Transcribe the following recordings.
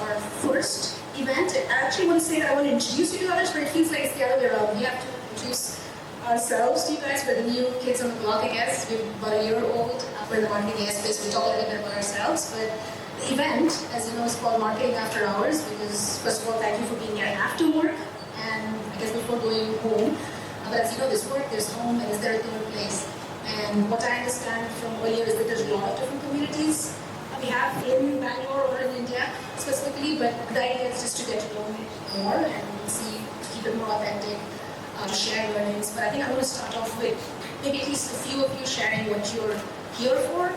our first event. I actually want to say that I want to introduce you to others, but it feels like it's the other way around. We have to introduce ourselves to you guys. We're the new kids on the block, I guess. We're about a year old. We're in the marketing AI space. We'll talk a little bit about ourselves. But the event, as you know, is called Marketing After Hours because, first of all, thank you for being here after work. And I guess before going home. But as you know, there's work, there's home, and is there a third place? And what I understand from earlier is that there's a lot of different communities we have in Bangalore or in India specifically, but the idea is just to get to know more and see, to keep it more authentic, to share learnings. But I think I want to start off with maybe at least a few of you sharing what you're here for,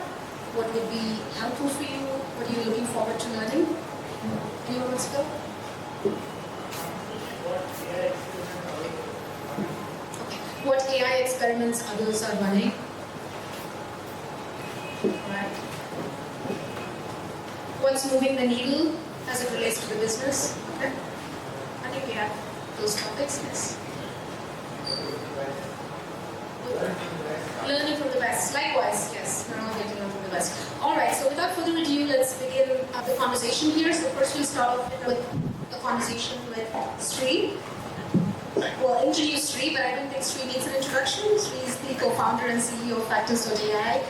what would be helpful for you, what are you looking forward to learning. Anyone wants to go? What AI experiments others are running. Right. What's moving the needle as it relates to the business? Okay. I think we have those topics, yes. Learning from the best. Likewise, yes. We're all going to learn from the best. Alright, so without further ado, let's begin the conversation here. So first we'll start off with a conversation with Sri. Well, introduce Sri, but I don't think Sri needs an introduction. Sri is the co-founder and CEO of Factors.ai.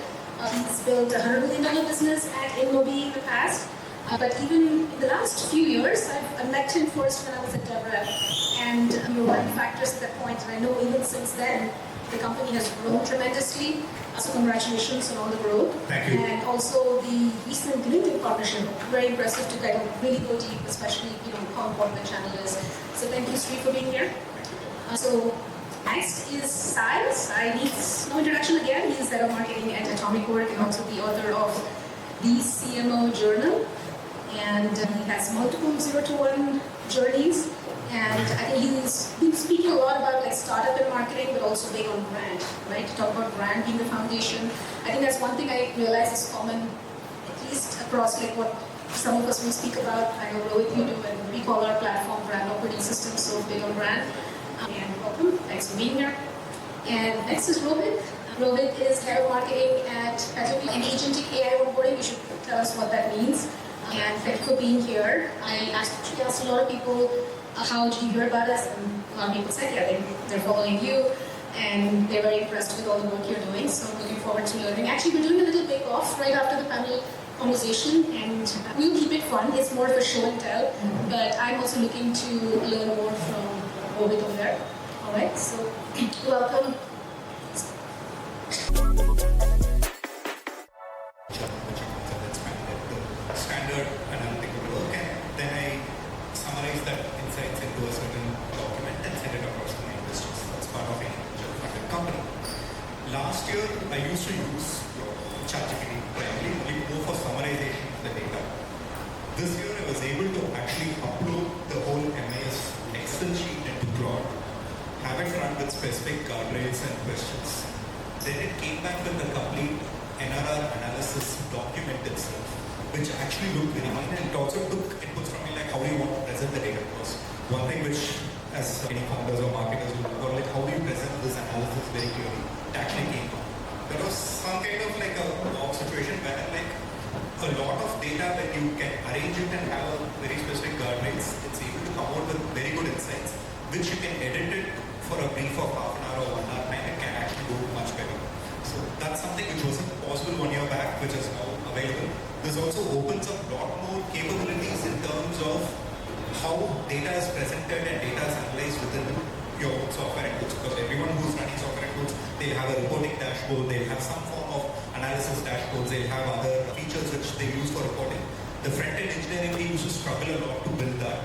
He's built a $100 million business at InMobi in the past. But even in the last few years, I met him first when I was at DevRev. And we were running Factors at that point. And I know even since then, the company has grown tremendously. So congratulations on all the growth. Thank you. And also the recent LinkedIn partnership, very impressive to kind of really go deep, especially how important the channel is. So thank you, Sri, for being here. So next is Syed. Syed needs no introduction again. He's head of marketing at Atomic Work and also the author of the CMO Journal. And he has multiple 0 to 1 journeys. And I think he's been speaking a lot about like startup and marketing, but also big on brand, right? To talk about brand being the foundation. I think that's one thing I realize is common, at least across like what some of us will speak about. I know Rohit, you do, and we call our platform brand operating system, so big on brand. And welcome, thanks for being here. And next is Rohit. Rohit is head of marketing at AccuKnox and agentic AI onboarding. You should tell us what that means. And thank you for being here. I asked a lot of people, how did you hear about us? And a lot of people said, yeah, they're following you. And they're very impressed with all the work you're doing. So I'm looking forward to learning. Actually, we're doing a little bake-off right after the panel conversation. And we'll keep it fun. It's more of a show and tell. But I'm also looking to learn more from Rohit over there. All right, so welcome. Standard analytical work, and then I summarize that insights into a certain document and send it across to my investors. That's part of any funded company. Last year, I used to use ChatGPT primarily only more for summarization of the data. This year, I was able to actually upload the whole MIS Excel sheet into Claude, have it run with specific guardrails and questions. Then it came back with a complete NRR analysis document itself, which actually looked very fine, and it also took inputs from me like how do you want to present the data. Because one thing which, as any founders or marketers will look for, like how do you present this analysis very clearly, it actually came out. There was some kind of like a situation where like a lot of data when you can arrange it and have a very specific guardrails, it's able to come out with very good insights, which you can edit it for a brief of half an hour or 1 hour time, it can actually go much better. So that's something which wasn't possible 1 year back, which is now available. This also opens up a lot more capabilities in terms of how data is presented and data is analyzed within your own software inputs. Because everyone who's running software inputs, they'll have a reporting dashboard, they'll have some form of analysis dashboards, they'll have other features which they use for reporting. The front-end engineering team used to struggle a lot to build that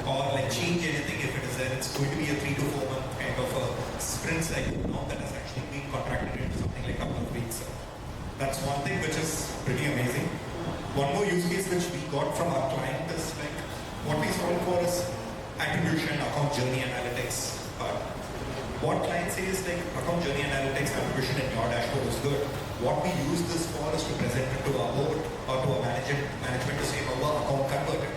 or like change anything if it is there. It's going to be a 3 to 4 month kind of a sprint cycle now that has actually been contracted into something like a couple of weeks. That's one thing which is pretty amazing. One more use case which we got from our client is like what we solve for is attribution, account journey analytics. What clients say is like account journey analytics, attribution in your dashboard is good. What we use this for is to present it to our board or to our management to say how our account converted.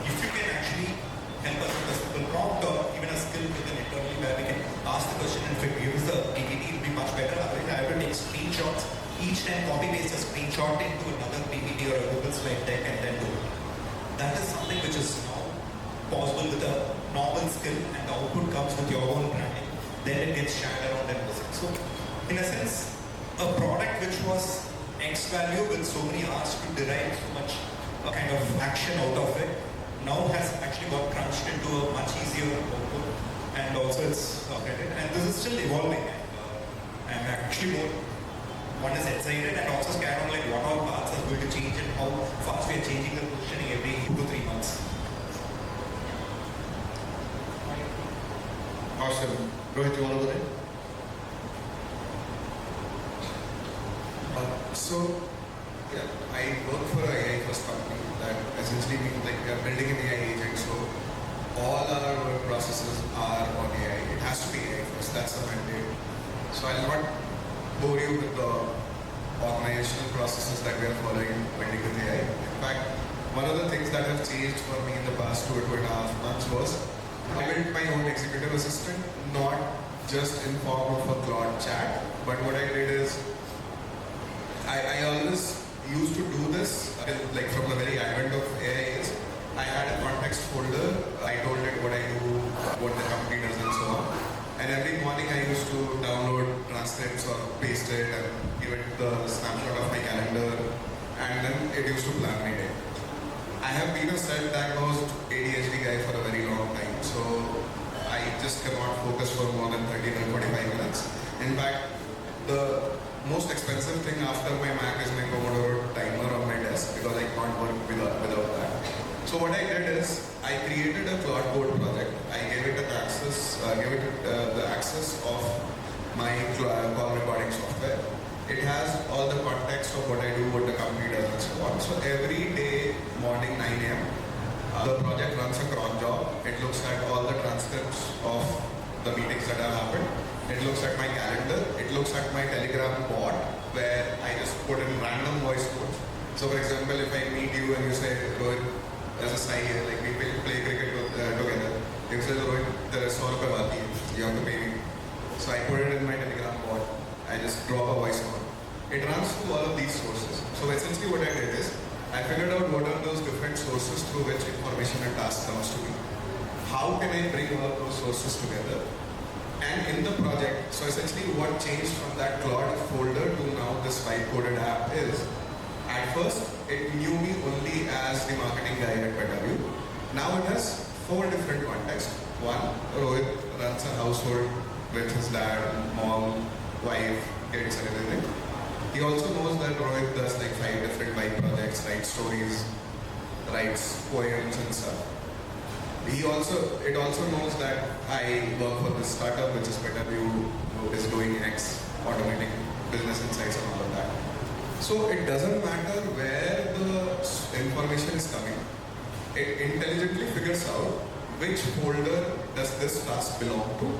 If you can actually help us with a simple prompt or even a skill within internally where we can ask the question and if it gives the PPT, it will be much better. Otherwise, I will take screenshots, each time copy paste a screenshot into another PPT or a Google slide deck and then do it. that is something which is now possible with a normal skill, and the output comes with your own branding. Then it gets shared around and everything. So, in a sense, a product which was X value with so many hours to derive so much kind of action out of it, now has actually got crunched into a much easier output, and also it's updated. And this is still evolving. And I'm actually more, one is excited and also scared on like what all parts are going to change and how fast we are changing the positioning every 2 to 3 months. Awesome. Rohit, you want to go there? I work for an AI first company that essentially means like we are building an AI agent. So all our work processes are on AI. It has to be AI first. That's the mandate. So I'll not bore you with the organizational processes that we are following building with AI. In fact, one of the things that have changed for me in the past 2.5 months was I built my own executive assistant, not just in form of a Claude chat, but what I did is I always used to do this, like from the very advent of AI is, I had a context folder, I told it what I do, what the company does and so on. And every morning I used to download transcripts or paste it and give it the snapshot of my calendar, and then it used to plan my day. I have been a self-diagnosed ADHD guy for a very long time, so I just cannot focus for more than 30 or 45 minutes. In fact, the most expensive thing after my Mac is my Pomodoro timer on my desk because I can't work without that. So what I did is I created a Claude Code project. I gave it the access of my call recording software. It has all the context of what I do, what the company does, and so on. So every day morning 9 a.m. The project runs a cron job. It looks at all the transcripts of the meetings that have happened. It looks at my calendar. It looks at my Telegram bot where I just put in random voice codes. So for example, if I meet you and you say, Rohit, there's a Sai here, like we play cricket together. You say, Rohit, there is 100 rupees baki, you have to pay me. So I put it in my Telegram bot. I just drop a voice note. It runs through all of these sources. So essentially what I did is, I figured out what are those different sources through which information and task comes to me. How can I bring all those sources together? And in the project, so essentially what changed from that Claude folder to now this vibe-coded app is, at first, it knew me only as the marketing guy at PW. Now it has 4 different contexts. One, Rohit runs a household with his dad, mom, wife, kids and everything. He also knows that Rohit does like 5 different vibe projects, writes stories, writes poems and stuff. It also knows that I work for this startup which is PW, who is doing X, automating business insights and all of that. So it doesn't matter where the information is coming. It intelligently figures out which folder does this task belong to,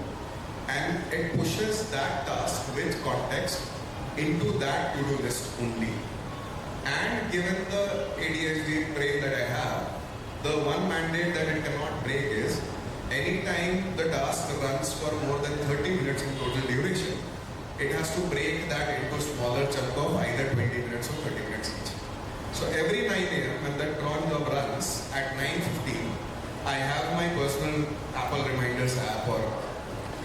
and it pushes that task with context into that to-do list only. And given the ADHD brain that I have, the one mandate that it cannot break is anytime the task runs for more than 30 minutes in total duration, it has to break that into smaller chunk of either 20 minutes or 30 minutes each. So every 9 a.m. when that cron job runs, at 9:15, I have my personal Apple Reminders app or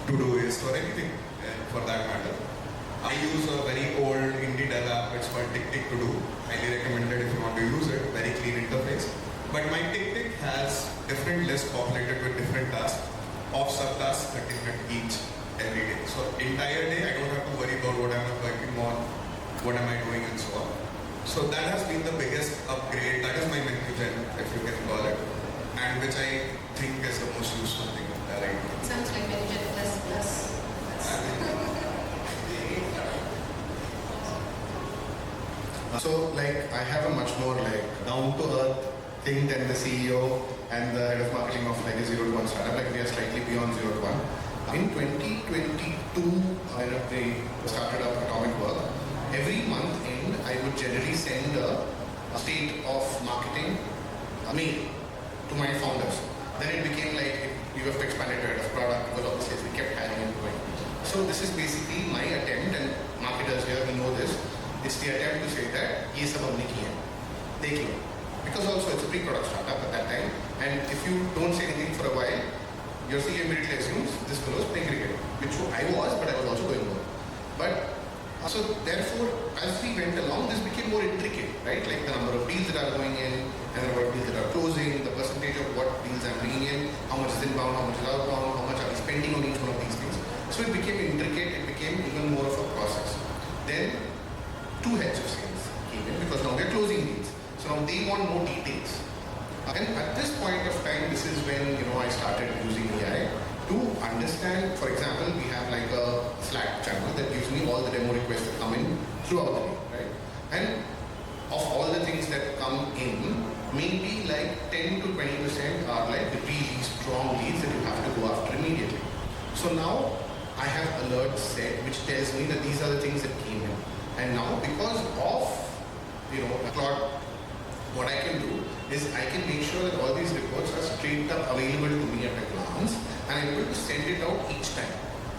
Todoist or anything for that matter. I use a very old indie dev app, it's called TickTick-To-Do. Highly recommended if you want to use it, very clean interface. But my TickTick has different lists populated with different tasks of subtasks 30 minutes each every day. So entire day I don't have to worry about what I'm working on, what am I doing and so on. So that has been the biggest upgrade. That is my menu gen, if you can call it, and which I think is the most useful thing right now. Sounds like menu gen plus. So like I have a much more like down to earth thing than the CEO and the head of marketing of like a 0 to 1 startup. Like we are slightly beyond 0 to 1. In 2022, when we started up Atomic Work, every month end I would generally send a state of marketing mail to my founders. Then it became like you have to expand it to head of product because obviously we kept hiring and going. So this is basically my attempt, and marketers here will know this. It's the attempt to say that ये सब हमने किया है, देख लो. because also it's a pre-product startup at that time, and if you don't say anything for a while, your CEO immediately assumes this fellow is playing cricket, which I was, but I was also going work. But so therefore, as we went along, this became more intricate, right? Like the number of deals that are going in, and the number of deals that are closing, the percentage of what deals I'm bringing in, how much is inbound, how much is outbound, how much are we spending on each one of these things. So it became intricate, it became even more of a process. Then two heads of sales came in because now we're closing deals. So now they want more details. And at this point of time, this is when I started using AI to understand. For example, we have like a Slack channel that gives me all the demo requests that come in throughout the day, right? And of all the things that come in, maybe like 10 to 20% are like really strong leads that you have to go after immediately. So now I have alerts set which tells me that these are the things that came in. And now because of Claude, what I can do is I can make sure that all these reports are straight up available to me at a glance, and I'm able to send it out each time.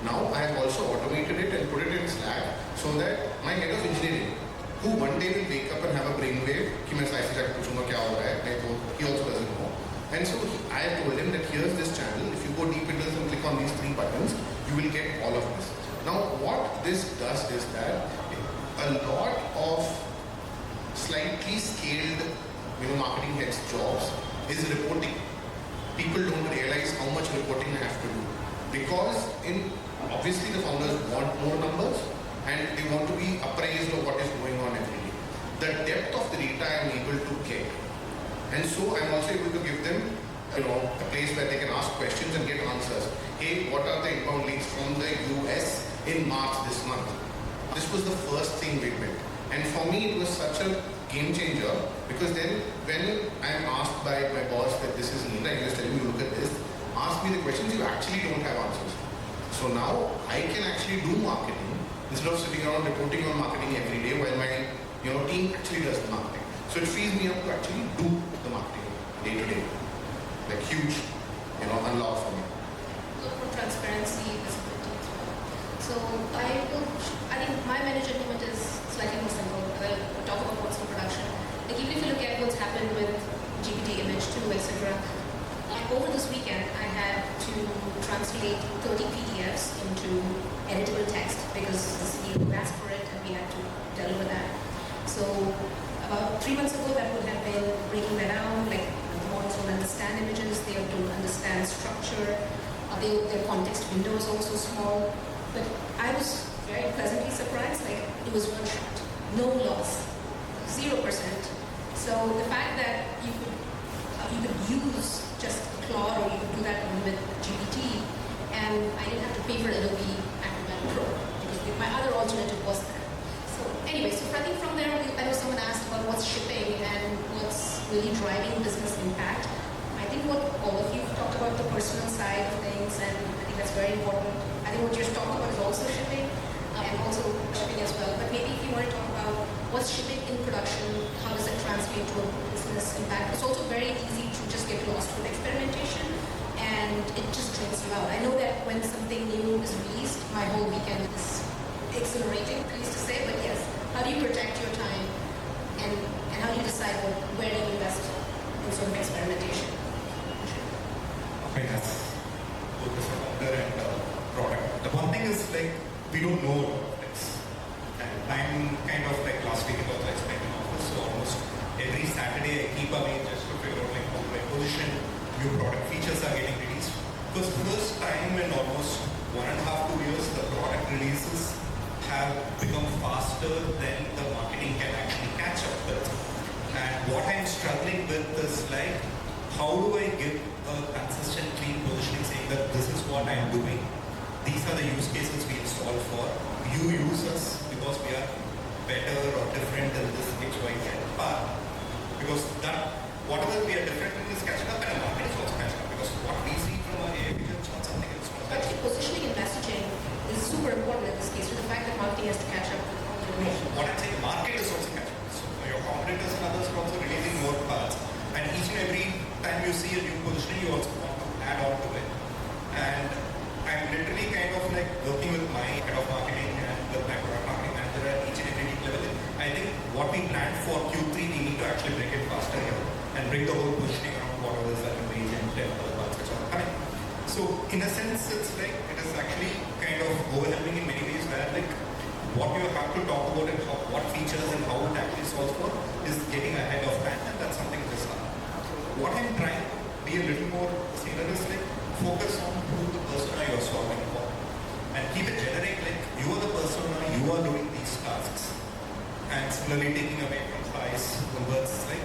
Now I have also automated it and put it in Slack so that my head of engineering, who one day will wake up and have a brainwave, कि मैं slice जाकर पूछूंगा क्या हो रहा है, नहीं तो he also doesn't know. And so I have told him that here's this channel. If you go deep into this and click on these 3 buttons, you will get all of this. Now what this does is that a lot of slightly scaled marketing heads jobs is reporting. People don't realize how much reporting they have to do because obviously the founders want more numbers and they want to be appraised of what is going on every day. The depth of the data I am able to get, and so I am also able to give them a place where they can ask questions and get answers. Hey, what are the inbound leads from the US in March this month? This was the first thing we built, and for me it was such a game changer because then when I am asked by my boss that this is Neil, he was telling me, look at this, ask me the questions you actually don't have answers. So now I can actually do marketing instead of sitting around reporting on marketing every day while my team actually does the marketing. So it frees me up to actually do the marketing day to day. Like huge unlock for me. Look for transparency, visibility as well. So I think my manager movement is slightly more simple. We'll talk about what's in production. Like even if you look at what's happened with GPT image 2, etc. Over this weekend, I had to translate 30 PDFs into editable text because the CEO asked for it and we had to deliver that. So about 3 months ago, that would have been breaking that down. Like the models don't understand images, they don't understand structure. Their context window is also small. But I was very pleasantly surprised. Like it was one shot, no loss, 0%. So the fact that you could use just Claude or you could do that with GPT, and I didn't have to pay for Adobe Acrobat Pro because my other alternative was that. So anyway, so I think from there, I know someone asked about what's shipping and what's really driving business impact. I think what all of you talked about the personal side of things, and I think that's very important. I think what you're talking about is also shipping, and also shipping as well. But maybe if you want to talk about what's shipping in production, how does it translate to a business impact? It's also very easy to just get lost with experimentation, and it just drains you out. I know that when something new is released, my whole weekend is exhilarating, pleased to say, but yes, how do you protect your time, and how do you decide where do you invest in sort of experimentation? Okay, that's both as a founder and product. The one thing is like we don't know about this. And I'm kind of like last week about I spent in office, so almost every Saturday I keep away just to figure out like how my position, new product features are getting released. Because first time in almost 1.5 to 2 years, the product releases have become faster than the marketing can actually catch up with. And what I'm struggling with is like, how do I give a consistent clean positioning saying that this is what I'm doing, these are the use cases we install for, you use us because we are better or different than this XYZ part. Because that, whatever we are different in is catching up, and our market is also catching up because what we see from our AI vision is not something else. But I think positioning and messaging is super important in this case, to the fact that marketing has to catch up with all the innovation. What I'm saying, market is also catching up. So your competitors and others are also releasing more parts. And each and every time you see a new positioning, you also want to add on to it. And I'm literally kind of like working with my head of marketing and with my product marketing manager at each and every level. I think what we planned for Q3, we need to actually break it faster here. and bring the whole positioning around whatever is that new agent and other parts which are coming. So in a sense, it's like it is actually kind of overwhelming in many ways where like what you have to talk about and what features and how it actually solves for is getting ahead of time, and that's something which is hard. What I'm trying to be a little more sailor is like focus on who the persona you're solving for and keep it generic, like you are the persona, you are doing these tasks, and similarly taking away from size the words like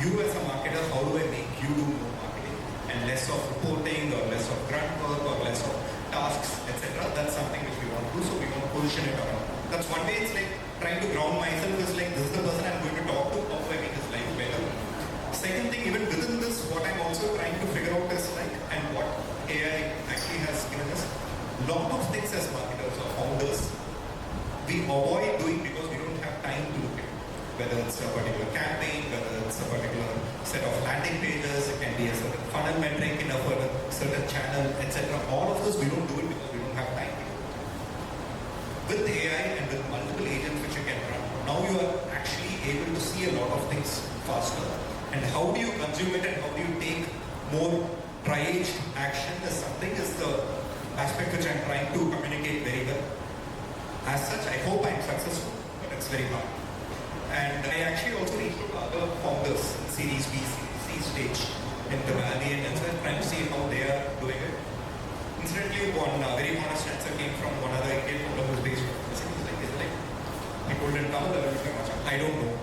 you as a marketer, how do I make you do more marketing and less of reporting or less of grunt work or less of tasks, etc. That's something which we want to do, so we want to position it around. That's one way. It's like trying to ground myself is like this is the person I'm going to talk to, how do I make his life better. Second thing, even within this, what I'm also trying to figure out is like, and what AI actually has given us, lot of things as marketers or founders, we avoid doing because we don't have time to look at it. Whether it's a particular campaign, whether it's a particular set of landing pages, it can be a certain funnel metric in a certain channel, etc. All of this we don't do it because we don't have time to do it. With AI and with multiple agents which you can run, now you are actually able to see a lot of things faster. And how do you consume it and how do you take more triaged action is something is the aspect which I'm trying to communicate very well. As such, I hope I'm successful, but it's very hard. And I actually also reached out to other founders in Series B, Series C stage in the Valley and so I'm trying to see how they are doing it. Incidentally, one very honest answer came from one other Indian founder who's based on the city. Is like, people didn't tell the I don't know.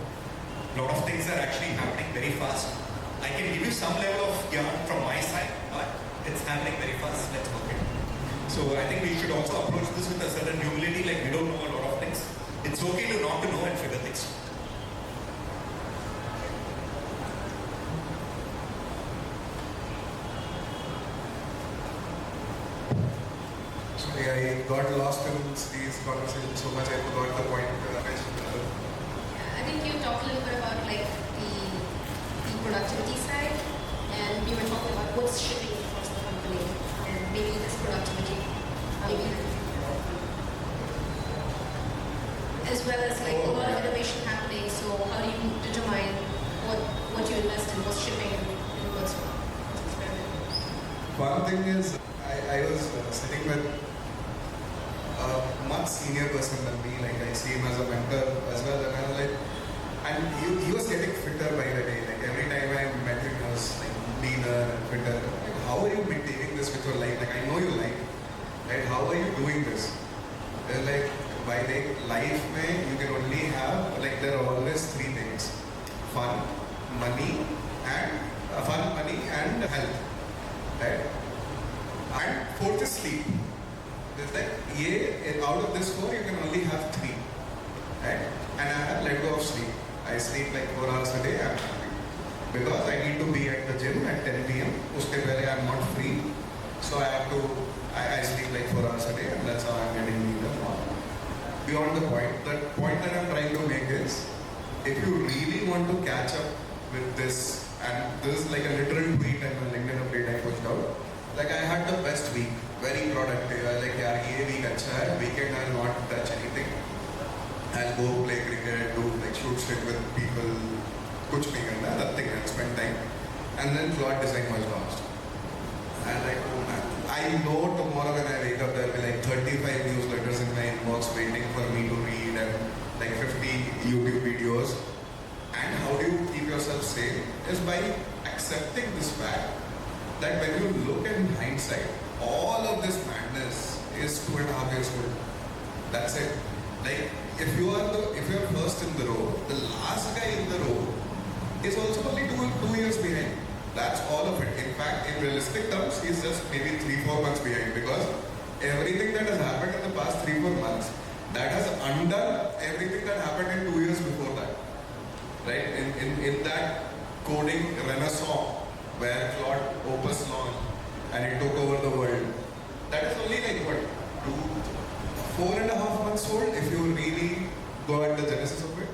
A lot of things are actually happening very fast. I can give you some level of yarn from my side, but it's happening very fast. Let's work it. So I think we should also approach this with a certain humility, like we don't know a lot of things. It's okay to not to know and figure things out. Sorry, I got lost in these conversations so much I forgot the point I mentioned earlier. I think you talked a little bit about like the productivity side, and we were talking about what's shipping across the company, and maybe this productivity, maybe as well as like a lot of innovation happening. So how do you determine what you invest in, what's shipping, and what's experimental? One thing is, I was sitting with a much senior person than me, like I see him as a mentor as well, and I was like, and he was getting fitter by the day, like every time I met him, he was like leaner and fitter. Like, how are you maintaining this with your life? Like I know you like, right? How are you doing this? They're like, by the life mein, you can only have, like there are always three things: fun, money, and health, right? And fourth is sleep. It's like, out of this four, you can only have three, right? And I have let go of sleep. I sleep like 4 hours a day. I'm happy because I need to be at the gym at 10 p.m. Uske pehle I'm not free, so I sleep like 4 hours a day, and that's how I'm getting leaner. Beyond the point that I'm trying to make is, if you really want to catch up with this, and this is like a literal tweet and a LinkedIn update I pushed out. Like I had the best week, very productive. I like, yaar, ye week acha hai. Weekend I'll not touch anything. I'll go play cricket, do like shoot stick with people, kuch nahi karna, nothing. I'll spend time. And then Claude design was launched. And like, oh man, I know tomorrow when I wake up there will be like 35 newsletters in my inbox waiting for me to read and like 50 YouTube videos. And how do you keep yourself sane? Is by accepting this fact that when you look in hindsight, all of this madness is 2.5 years old. That's it. Like if you're first in the row, the last guy in the row is also only 2 years behind. That's all of it. In fact, in realistic terms, he's just maybe 3-4 months behind, because everything that has happened in the past 3-4 months, that has undone everything that happened in 2 years before that. Right? In that coding renaissance where Claude Opus launched and it took over the world, that is only like what, 4.5 months old if you really go at the genesis of it.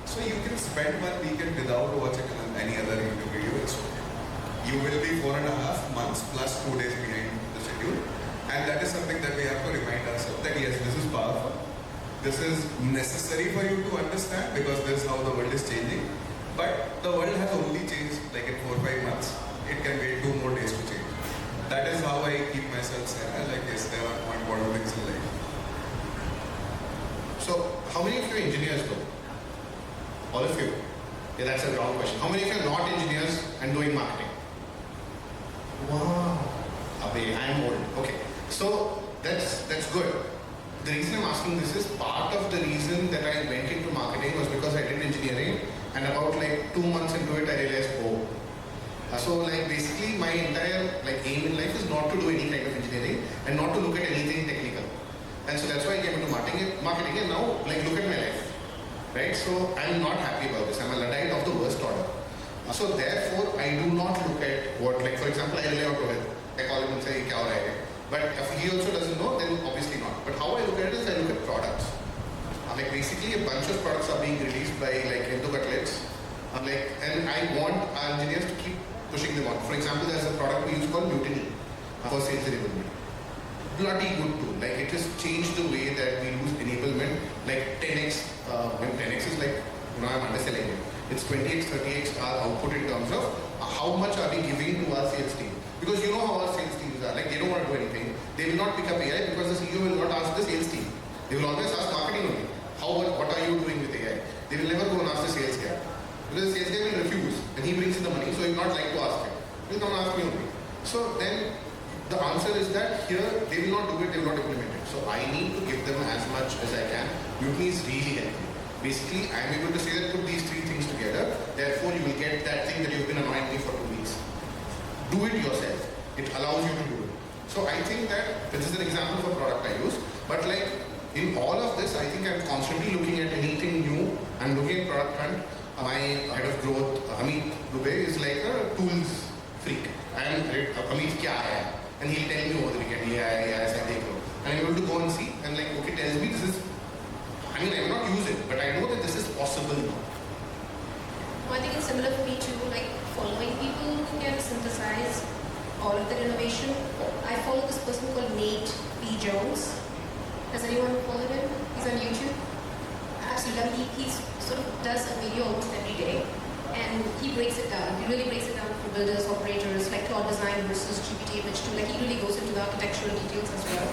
So you can spend 1 weekend without watching any other YouTube video. It's okay. You will be 4.5 months plus 2 days behind the schedule, and that is something that we have to remind ourselves that yes, this is powerful. This is necessary for you to understand because this is how the world is changing. But the world has only changed like in 4 or 5 months. It can wait 2 more days to change. That is how I keep myself sane. I like, yes, there are more important things in life. So, how many of you are engineers though? All of you? Yeah, that's a wrong question. How many of you are not engineers and doing marketing? Wow. Abhay, I'm old. Okay. So, that's good. The reason I'm asking this is part of the reason that I went into marketing was because I did engineering, and about like 2 months into it, I realized, oh. So like basically my entire like aim in life is not to do any kind of engineering and not to look at anything technical. And so that's why I came into marketing, and now like look at my life. Right? So I'm not happy about this. I'm a Luddite of the worst order. So therefore I do not look at what, like for example, I rely on Rohit. I call him and say, kya ho raha hai? But if he also doesn't know, then obviously not. But how I look at it is I look at products. Like basically a bunch of products are being released by like Hindu Cutlets. And I want our engineers to keep pushing them on. For example, there's a product we use called Mutiny for sales enablement. Bloody good tool. Like it has changed the way that we use enablement. Like 10x, when 10x is like, I'm underselling it. It's 20x, 30x our output in terms of how much are we giving to our sales team. Because you know how our sales teams are. Like they don't want to do anything. They will not pick up AI because the CEO will not ask the sales team. They will always ask marketing only. What are you doing with AI? They will never go and ask the sales guy. Because the sales guy will refuse and he brings in the money, so he will not like to ask him. He will come and ask me only. So then the answer is that here they will not do it, they will not implement it. So I need to give them as much as I can. Mutiny is really helpful. Basically, I am able to say that put these 3 things together, therefore you will get that thing that you've been annoying me for 2 weeks. Do it yourself. It allows you to do it. So I think that this is an example of a product I use, but like in all of this, I think I'm constantly looking at anything new. I'm looking at product front. My head of growth, Amit Dubey, is like a tools freak. And Amit, kya hai? And he'll tell me over the weekend, yeah, Syed Hadi. And I'm able to go and see, and like, okay, tells me this is, I mean, I will not use it, but I know that this is possible now. Well, I think it's similar for me too, like following people who can synthesize all of their innovation. I follow this person called Nate P. Jones. Does anyone follow him? He's on YouTube. Absolutely. He sort of does a video almost every day, and he breaks it down. He really breaks it down for builders, operators, like Claude design versus GPT image 2. Like he really goes into the architectural details as well.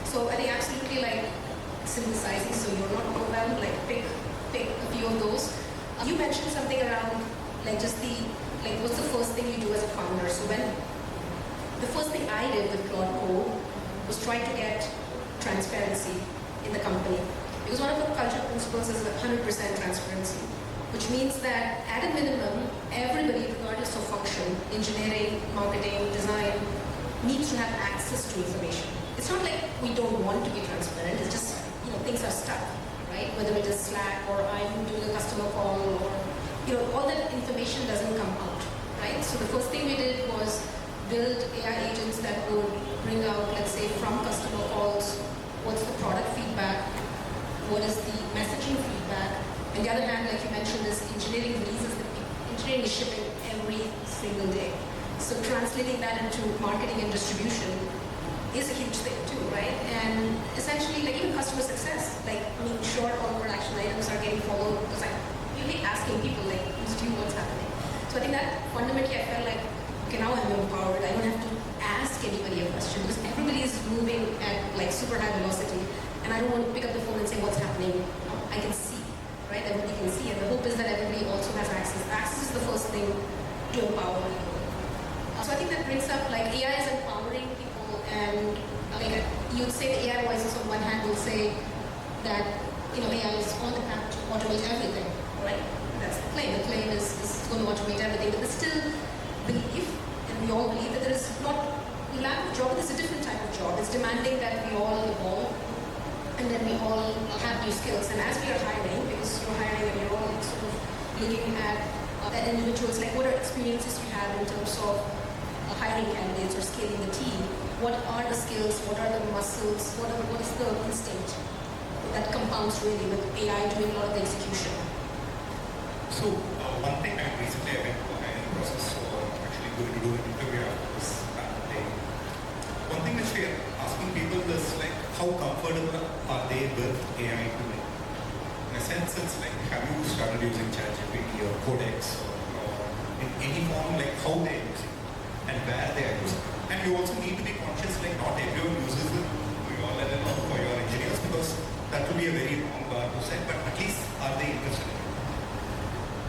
So I think absolutely like synthesizing, so you're not overwhelmed. Like pick a few of those. You mentioned something around like just what's the first thing you do as a founder? So when the first thing I did with Claude Code was try to get transparency in the company. Because one of the culture principles is 100% transparency, which means that at a minimum, everybody, regardless of function, engineering, marketing, design, needs to have access to information. It's not like we don't want to be transparent, it's just, things are stuck, right? Whether it is Slack or I'm doing a customer call or, all that information doesn't come out, right? So the first thing we did was build AI agents that would bring out, let's say, from customer calls, what's the product feedback, what is the messaging feedback. On the other hand, like you mentioned, this engineering releases, engineering is shipping every single day. So translating that into marketing and distribution is a huge thing too, right? And essentially, like even customer success, short onward action items are getting followed because I'm really asking people, like, who's doing what's happening. So I think that fundamentally I felt like, okay, now I'm empowered. I don't have to ask anybody a question because everybody is moving at like super high velocity. And I don't want to pick up the phone and say what's happening. I can see, right? Everybody can see. And the hope is that everybody also has access. Access is the first thing to empower people. So I think that brings up like AI is empowering people, and like you'd say the AI voices on one hand will say that AI is on the path to automate everything, right? That's the claim. The claim is going to automate everything, but there's still belief, and we all believe that there is not lack of job, but there's a different type of job. It's demanding that we all evolve, and then we all have new skills. And as we are hiring, because you're hiring and you're all sort of looking at individuals, like what are experiences you have in terms of hiring candidates or scaling the team? What are the skills? What are the muscles? What is the instinct that compounds really with AI doing a lot of the execution? So one thing I recently I've been in the process of actually going to do an interview after this day. One thing which we are asking people is like how comfortable are they with AI today? In a sense, it's like have you started using ChatGPT or Codex or how they are using it and where they are using it. And you also need to be conscious, like not everyone uses it. We all let it know for your engineers because that would be a very wrong bar to set, but at least are they interested in it?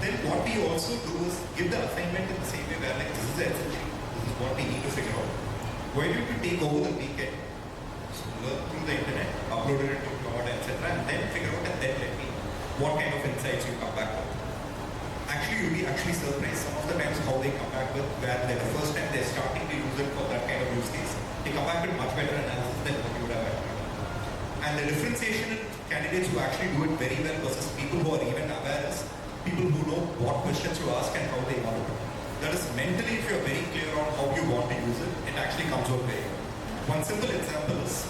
Then what we also do is give the assignment in the same way where like this is the essential, this is what we need to figure out. Why don't you take over the weekend, so learn through the internet, upload it to Claude, etc. and then figure out and then let me know what kind of insights you come back with. Actually, you'll be actually surprised some of the times how they come back with where the first time they're starting to use it for that kind of use case. They come back with much better analysis than what you would have had. And the differentiation in candidates who actually do it very well versus people who are even aware is people who know what questions you ask and how they want to do it. That is mentally, if you're very clear on how you want to use it, it actually comes out very well. One simple example is,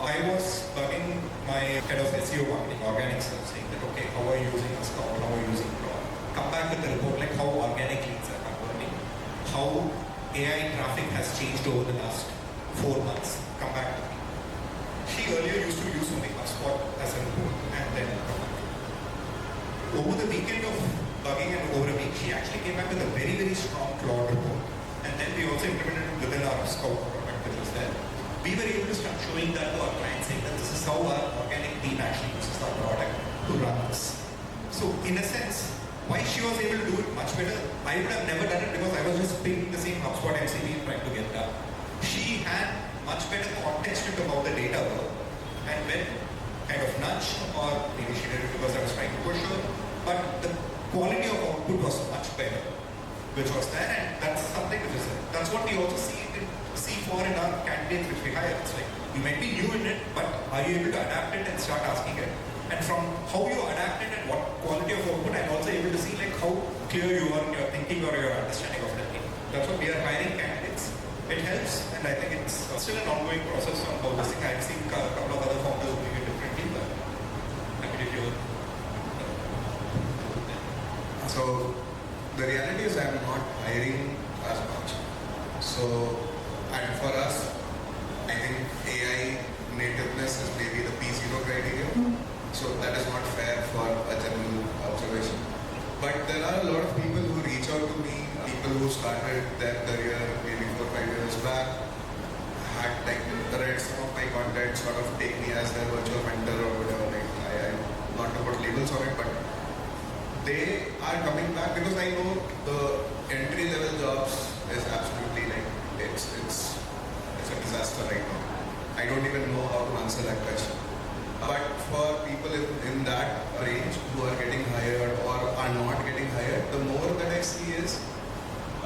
I was bugging my head of SEO marketing, organic stuff, saying that, okay, how are you using a Scout, how are you using Claude? Come back with the report like how organic leads are converting, how AI traffic has changed over the last 4 months. Come back to me. She earlier used to use only HubSpot as a report and then come back to me. Over the weekend of bugging and over a week, she actually came back with a very, very strong Claude report. And then we also implemented it within our Scout product, which was there. We were able to start showing that to our clients, saying that this is how our organic team actually uses our product to run this. So in a sense, why she was able to do it much better, I would have never done it because I was just picking the same HubSpot MCP and trying to get that. She had much better context into how the data work and when kind of nudged, or maybe she did it because I was trying to push her, but the quality of output was much better, which was there, and that's something which is there. That's what we also see for in our candidates which we hire. It's like, you might be new in it, but are you able to adapt it and start asking it? And from how you adapt it and what quality of output, I'm also able to see like how clear you are in your thinking or your understanding of the thing. That's what we are hiring candidates. It helps, and I think it's still an ongoing process on how this thing. I've seen a couple of other founders doing it differently, but happy to hear. So the reality is I'm not hiring as much. So, and for us, I think AI nativeness is maybe the P0 criteria. So that is not fair for a general observation. But there are a lot of people who reach out to me, people who started their career maybe 4 or 5 years back, had like read some of my content, sort of take me as their virtual mentor or whatever. Like I not to put labels on it, but they are coming back because I know the entry level jobs is absolutely like it's a disaster right now. I don't even know how to answer that question. But for people in that range who are getting hired or are not getting hired, the more that I see is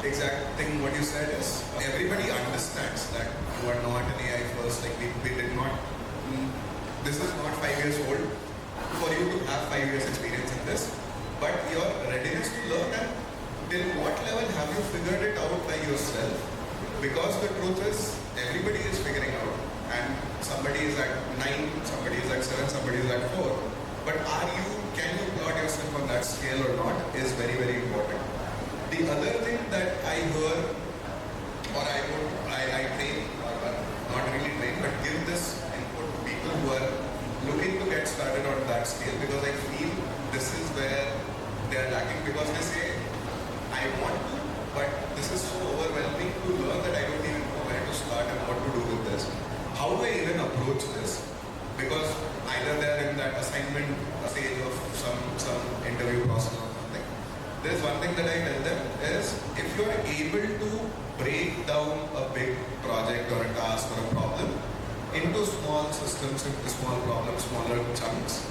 exact thing what you said is everybody understands that you are not an AI first. Like we did not. This is not 5 years old for you to have 5 years experience in this. But your readiness to learn and till what level have you figured it out by yourself? Because the truth is everybody is figuring out. And somebody is at 9, somebody is at 7, somebody is at 4. But can you plot yourself on that scale or not is very, very important. The other thing that I hear, or I train, or not really train, but give this input to people who are looking to get started on that scale, because I feel this is where they are lacking, because they say, I want to, but this is so overwhelming to learn that I don't even know where to start and what to do with this. How do I even approach this? Because either they're in that assignment stage of some interview process or something. There's one thing that I tell them is, if you're able to break down a big project or a task or a problem into small systems, into small problems, smaller chunks,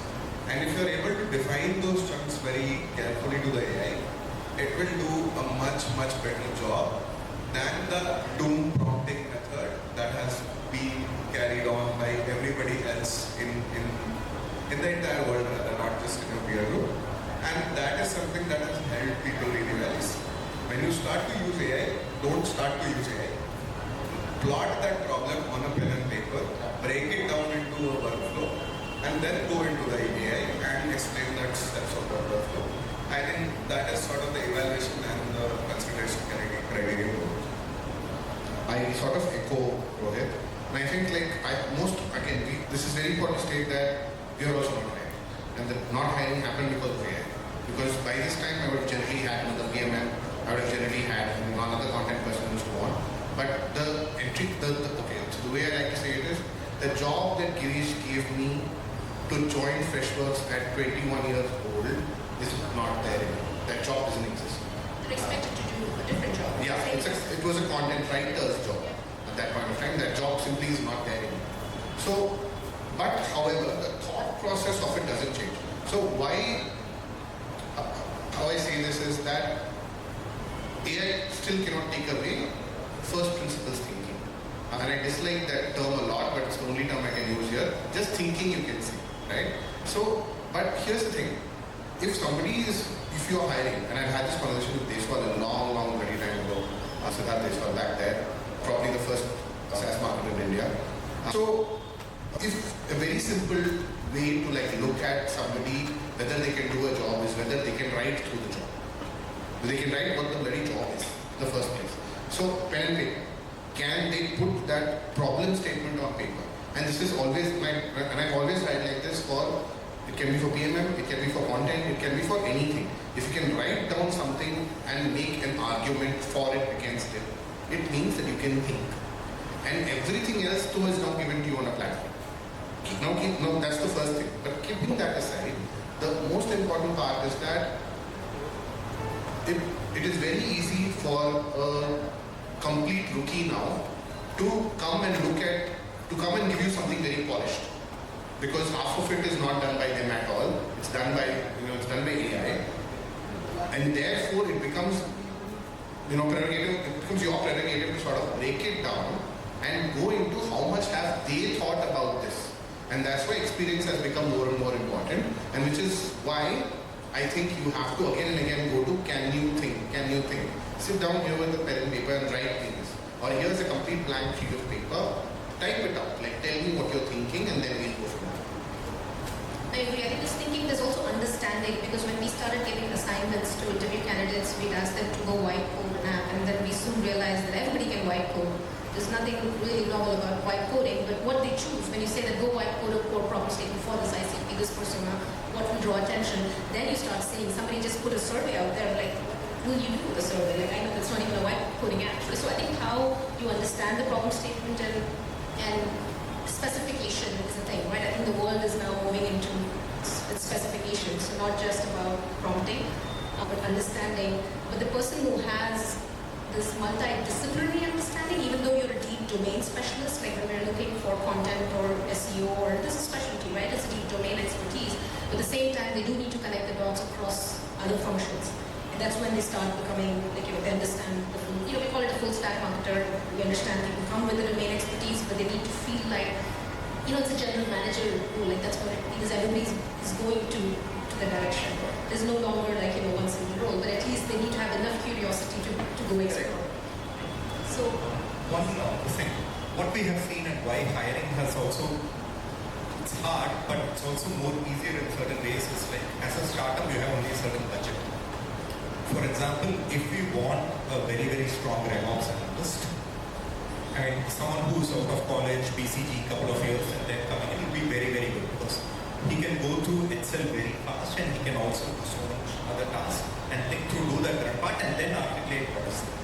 and if you're able to define those chunks very carefully to the AI, it will do a much, much better job than the doom prompting method that has been carried on by everybody else in the entire world, rather, not just in your peer group. And that is something that has helped people really well. When you start to use AI, don't start to use AI. Plot that problem on a pen and paper, break it down into a workflow, and then go into the AI and explain that steps of the workflow. I think that is sort of the evaluation and the consideration criteria. I sort of echo Rohit. And I think this is very important to state that we are also not hiring. And the not hiring happened because of AI. Because by this time I would have generally had another VMM, I would have generally had another the job that Girish gave me to join Freshworks at 21 years old is not there anymore. That job doesn't exist. They're expected to do a different job. Yeah, it was a content writer's job at that point of time. That job simply is not there anymore. So, but however, the thought process of it doesn't change. So why, how I say this is that AI still cannot take away first principles thinking. And I dislike that term a lot, but it's the only term I can use here. Just thinking you can see, right? So, but here's the thing. If you're hiring, and I've had this conversation with Deshwal a long, very time ago, Syed Hadi back there, probably the first SaaS market in India. So, if a very simple way to look at somebody, whether they can do a job is whether they can write through the job. They can write what the bloody job is in the first place. So, pen and paper. Can they put that problem statement on paper? And this is always and I've always write like this it can be for PMM, it can be for content, it can be for anything. If you can write down something and make an argument for it against it, it means that you can think. And everything else too is now given to you on a platform. Now that's the first thing. But keeping that aside, the most important part is that it is very easy for a complete rookie now to come and give you something very polished, because half of it is not done by them at all. It's done by AI, and therefore it becomes your prerogative to sort of break it down and go into how much have they thought about this. And that's why experience has become more and more important, and which is why I think you have to again and again go to can you think? Sit down here with a pen and paper and write things. Or here's a complete blank sheet of paper, type it out, tell me what you're thinking, and then we'll go from there. I agree. I think this thinking, there's also understanding, because when we started giving assignments to interview candidates, we'd ask them to go white code an app, and then we soon realized that everybody can white code. There's nothing really novel about white coding, but what they choose, when you say that go white code a core problem statement for this ICP, this persona, what will draw attention, then you start seeing somebody just put a survey out there, what will you do with the survey? I know that's not even a white coding actually. So I think how you understand the problem statement and specification is the thing, right? I think the world is now moving into specifications, so not just about prompting, but understanding. But the person who has this multidisciplinary understanding, even though you're a deep domain specialist, like when we're looking for content or SEO, or this is specialty, right? It's a deep domain expertise. But at the same time, they do need to connect the dots across other functions. And that's when they start becoming, they understand the full, we call it a full stack marketer. We understand people come with the domain expertise, but they need to feel like, it's a general manager role, that's what it means. Everybody is going to the direction. There's no longer one single role, but at least they need to have enough curiosity to go explore. So one thing, what we have seen and why hiring has also, it's hard, but it's also more easier in certain ways. Is as a startup, you have only a certain budget. For example, if we want a very, very strong RevOps analyst, and someone who's out of college, BCG, couple of years, and then coming in, will be very, very good, because he can go through Excel very fast, and he can also do so much other tasks and think through, do the current part, and then articulate what is there.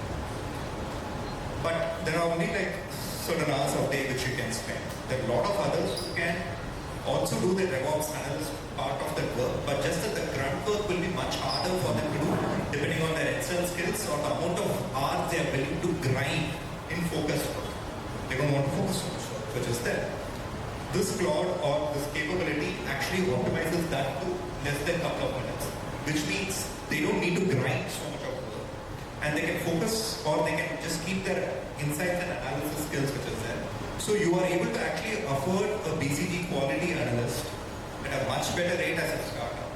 But there are only certain hours of day which you can spend. There are a lot of others who can also do the RevOps analyst part of the work, but just that the grunt work will be much harder for them to do, depending on their Excel skills or the amount of hours they are willing to grind in focus work. They don't want to focus on work, which is there. This Claude or this capability actually optimizes that to less than a couple of minutes, which means they don't need to grind so much of work. And they can focus, or they can just keep their insights and analysis skills which is there. So you are able to actually afford a BCG quality analyst at a much better rate as a startup,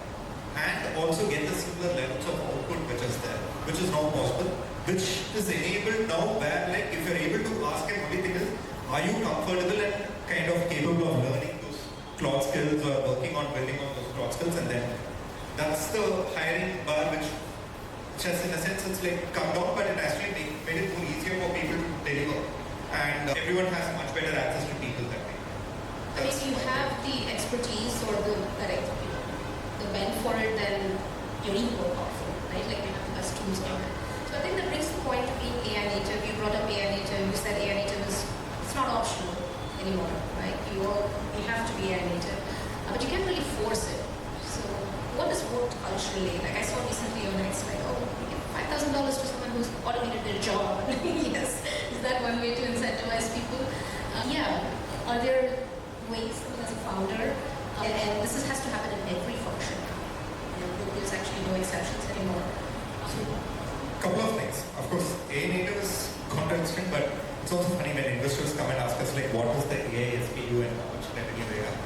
and also get the similar levels of output which is there, which is now possible, which is enabled now where if you're able to ask him only thing is, are you comfortable and kind of capable of learning those Claude skills or working on building on those Claude skills, and then that's the hiring bar which just in a sense it's come down, but it actually made it more easier for people to deliver, and everyone has much better access to people that way. If you have the expertise or the bent for it, then you're even more powerful, right? You have the best tools for it. So I think that brings the point to being AI native. You brought up AI native. You said AI native it's not optional. anymore, right? You have to be AI native, but you can't really force it. So what does moat culturally? Like I saw recently on X, like, oh, we give $5,000 to someone who's automated their job. Yes, is that one way to incentivize people? Yeah, are there ways, as a founder, and this has to happen in every function. There's actually no exceptions anymore. Couple of things. Of course, AI native is contradicting, but it's also funny when investors come and ask us like, what is the AI SPU and how much revenue they have.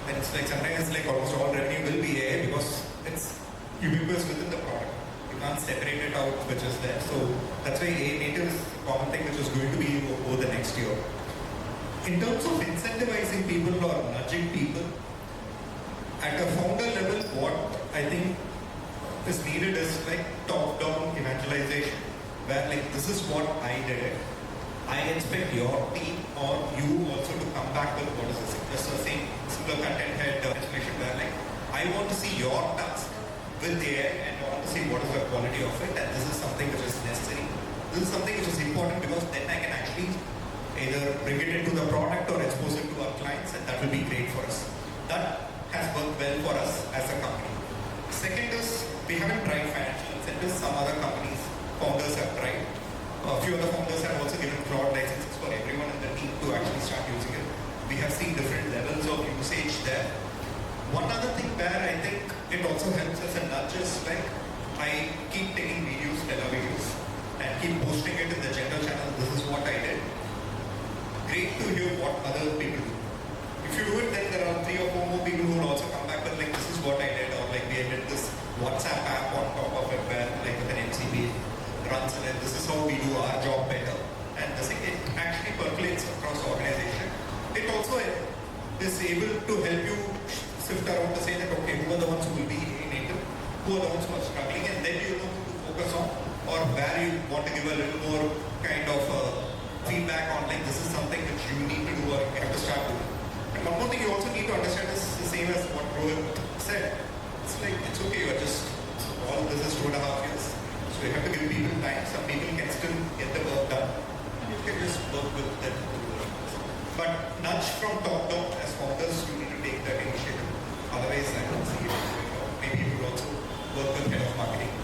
And it's like sometimes like almost all revenue will be AI because it's ubiquitous within the product. You can't separate it out, which is there. So that's why AI native is a common thing which is going to be over the next year. In terms of incentivizing people or nudging people, at a founder level, what I think is needed is like top-down evangelization, where like this is what I did it. I expect your team or you also to come back with what is this? Just the same similar content head explanation where like I want to see your task with AI and I want to see what is the quality of it, and this is something which is necessary. This is something which is important because then I can actually either bring it into the product or expose it to our clients, and that will be great for us. That has worked well for us as a company. Second is, we haven't tried financial incentives. Some other companies, founders have tried. A few other founders have also given Claude licenses for everyone in the team to actually start using it. We have seen different levels of usage there. One other thing where I think it also helps as a nudge is like, I keep taking videos, televideos, and keep posting it in the general channel. This is what I did. Great to hear what other people do. If you do it, then there are 3 or 4 more people who will also come back with like, this is what I did, or like we did this WhatsApp app on top of it where like with an MCP runs and then this is how we do our job better. And this thing, it actually percolates across the organization. It also is able to help you sift around to say that, okay, who are the ones who will be native, who are the ones who are struggling, and then you know who to focus on, or where you want to give a little more kind of feedback on like, this is something which you need to do or you have to start doing. And one more thing you also need to understand is the same as what Rohit said. It's like, it's okay, you're just, all this is 2.5 years. So you have to give people time. Some people can still get the work done. And you can just work with them. But nudge from top down as founders, you need to take that initiative. Otherwise, I don't see it. Maybe you could also work with head of marketing.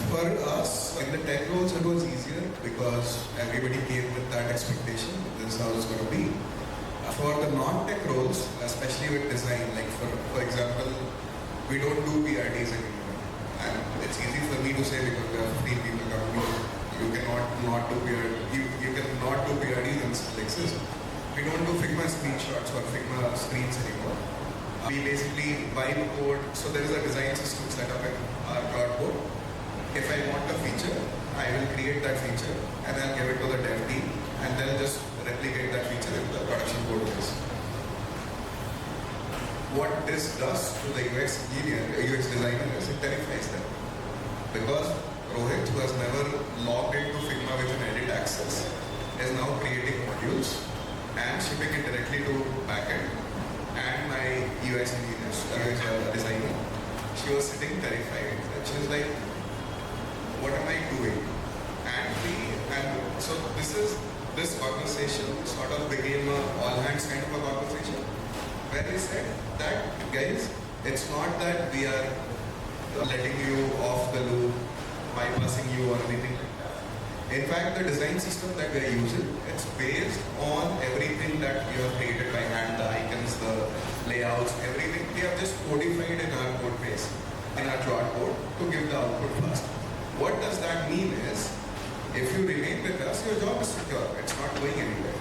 For us, in the tech roles, it was easier because everybody came with that expectation. This is how it's going to be. For the non-tech roles, especially with design, like for example, we don't do PRDs anymore. And it's easy for me to say because there are 15 people coming. You cannot not do you cannot do PRDs and still exist. We don't do Figma screenshots or Figma screens anymore. We basically buy code. So there is a design system set up in our Claude code. If I want a feature, I will create that feature and then give it to the dev team and they'll just replicate that feature in the production code base. What this does to the UX engineer, UX designer is it terrifies them. Because Rohit, who has never logged into Figma with an edit access, is now creating modules and shipping it directly to backend. And my UX engineer, UX designer, she was sitting terrified. And she was like, what am I doing? And so this conversation sort of became a all hands kind of a conversation where we said that guys, it's not that we are letting you off the loop, bypassing you or anything like that. In fact, the design system that we are using, it's based on everything that you have created by hand, the icons, the layouts, everything. We have just codified in our code base, in our Claude code to give the output fast. What does that mean is, if you remain with us, your job is secure. It's not going anywhere.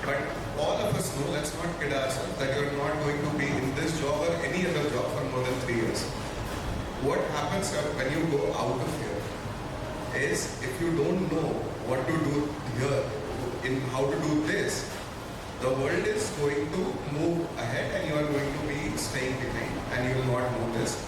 But all of us know, let's not kid ourselves, that you're not going to be in this job or any other job for more than 3 years. What happens when you go out of here is, if you don't know what to do here, in how to do this, the world is going to move ahead and you are going to be staying behind and you will not know this.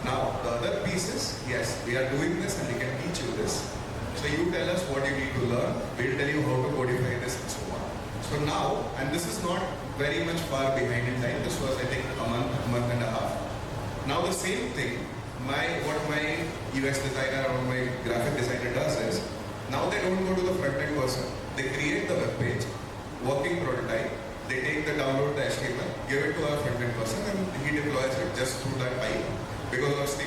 Now, the other piece is, yes, we are doing this and we can teach you this. So you tell us what you need to learn, we'll tell you how to codify this and so on. So now, and this is not very much far behind in time, this was I think a month and a half. Now the same thing, what my UX designer or my graphic designer does is, now they don't go to the front-end person. They create the web page, working prototype, they take the download the HTML, give it to our front-end person, and he deploys it just through that pipe. Because obviously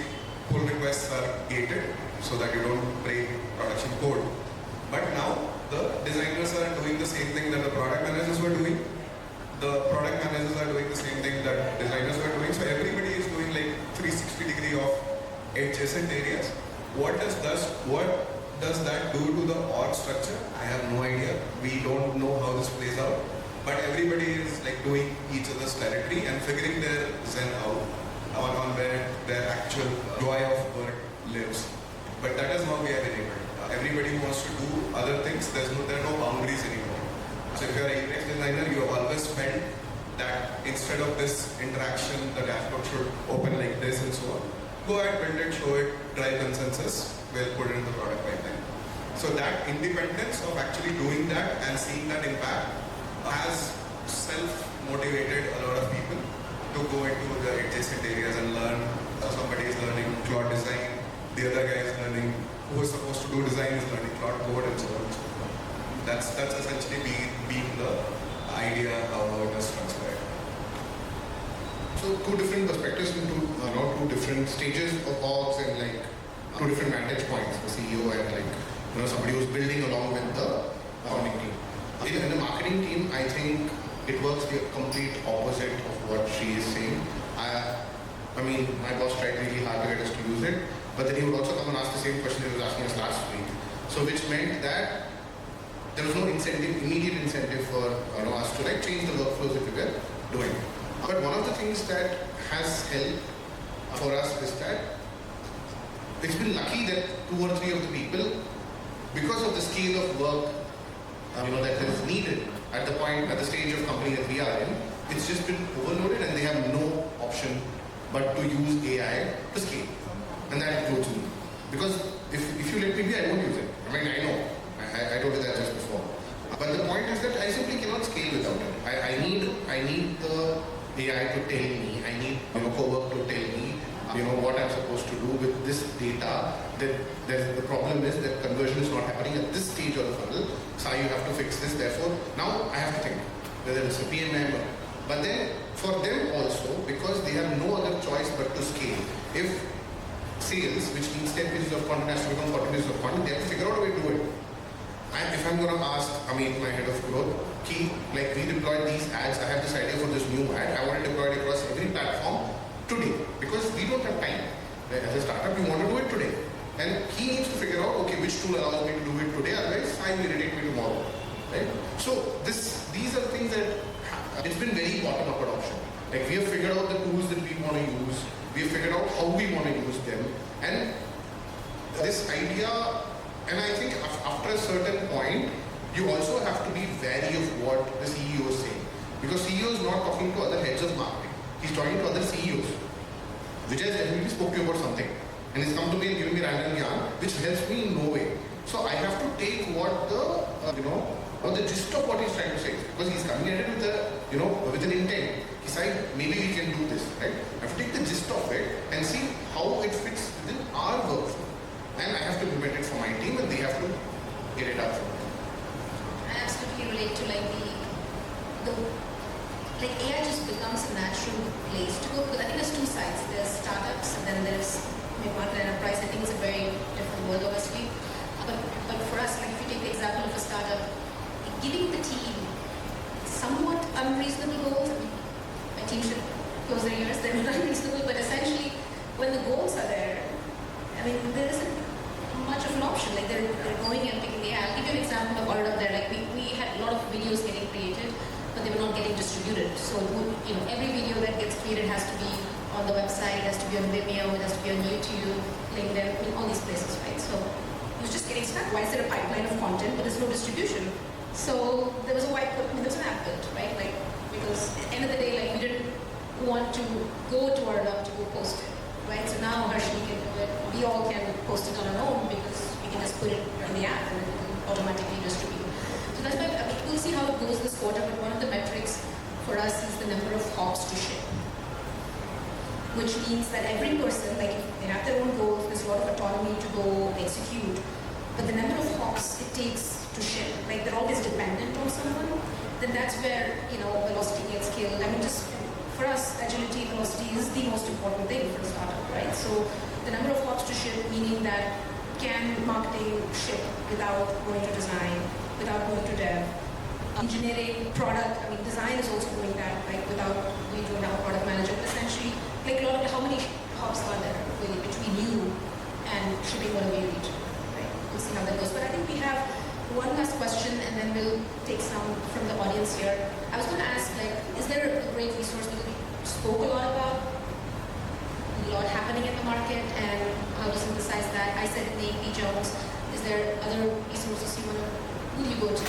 pull requests are gated so that you don't break production code. But now the designers are doing the same thing that the product managers were doing. The product managers are doing the same thing that designers were doing. So everybody is doing like 360 degree of adjacent areas. What does that do to the org structure? I have no idea. We don't know how this plays out. But everybody is like doing each other's territory and figuring their zen out on where their actual joy of work lives. But that is how we are enabled. Everybody wants to do other things. There are no boundaries anymore. So if you are a UX designer, you have always felt that instead of this interaction, the dashboard should open like this and so on. Go ahead, build it, show it, drive consensus, we'll put it in the product pipeline. So that independence of actually doing that and seeing that impact has self-motivated a lot of people to go into the adjacent areas and learn. Somebody is learning Claude design, the other guy is learning, who is supposed to do design is learning Claude code and so on and so forth. That's essentially being the idea how it is transferred. So two different perspectives into two different stages of orgs and like two different vantage points, the CEO and like somebody who's building along with the founding team. In the marketing team, I think it works the complete opposite of what she is saying. I mean, my boss tried really hard to get us to use it, but then he would also come and ask the same question he was asking us last week. So which meant that there was no immediate incentive for us to like change the workflows that we were doing. But one of the things that has helped for us is that it's been lucky that 2 or 3 of the people, because of the scale of work that is needed at the stage of company that we are in, it's just been overloaded and they have no option but to use AI to scale. And that includes me. Because if you let me be, I won't use it. I mean, I know. I told you that just before. But the point is that I simply cannot scale without it. I need the AI to tell me, I need co-work to tell me what I'm supposed to do with this data. That the problem is that conversion is not happening at this stage of the funnel. So you have to fix this. Therefore, now I have to think whether it's a PMM or. But then for them also, because they have no other choice but to scale. If sales, which means 10 pieces of content, has to become 40 pieces of content, they have to figure out a way to do it. And if I'm going to ask Amit, my head of growth, we deployed these ads, I have this idea for this new ad, I want to deploy it across every platform today, because we don't have time. As a startup, we want to do it today. And he needs to figure out, okay, which tool allows me to do it today, otherwise I will irritate me tomorrow. Right? So these are things that, it's been very bottom-up adoption. Like we have figured out the tools that we want to use, we have figured out how we want to use them, and this idea. And I think after a certain point, you also have to be wary of what the CEO is saying. Because CEO is not talking to other heads of marketing. He's talking to other CEOs. Vijay has definitely spoke to you about something. And he's come to me and given me random yarn, which helps me in no way. So I have to take what the gist of what he's trying to say. Because he's coming at it with an intent. He said, maybe we can do this, right? I have to take the gist of it and see how it fits within our workflow. And I have to implement it for my team and they have to get it up for me. I absolutely relate to AI just becomes a natural place to go, because I think there's 2 sides. There's startups and then there's mid-market enterprise. I think it's a very different world obviously. But for us, if you take the example of a startup, giving the team somewhat unreasonable goals, my team should close their ears, they're not unreasonable, but essentially when the goals are there, I mean, there isn't much of an option. Like they're going and picking the. I'll give you an example of all of there. Like we had a lot of videos getting created, but they were not getting distributed. So every video that gets created has to be on the website, it has to be on Vimeo, it has to be on YouTube, LinkedIn, all these places, right? So it was just getting stuck. Why is there a pipeline of content, but there's no distribution? So there was a there's an app built, right? Like because at the end of the day, we didn't want to go to our lab to go post it. Right? So now Harshini can do it. We all can post it on our own because we can just put it in the app and it will automatically distribute. So that's why we'll see how it goes this quarter, but one of the metrics for us is the number of hops to ship. Which means that every person, they have their own goals, there's a lot of autonomy to go execute, but the number of hops it takes to ship, like they're always dependent on someone, then that's where, velocity gets killed. I mean, just for us, agility, velocity is the most important thing for a startup, right? So the number of hops to ship, meaning that can marketing ship without going to design, without going to dev, engineering, product, I mean, design is also doing that, like without we don't have a product manager, but essentially, like how many hops are there really between you and shipping whatever you need, right? We'll see how that goes. But I think we have one last question and then we'll take some from the audience here. I was going to ask, like, is there a great resource that we spoke a lot about, a lot happening in the market, and how to synthesize that? I said Nate B. Jones. Is there other resources who do you go to?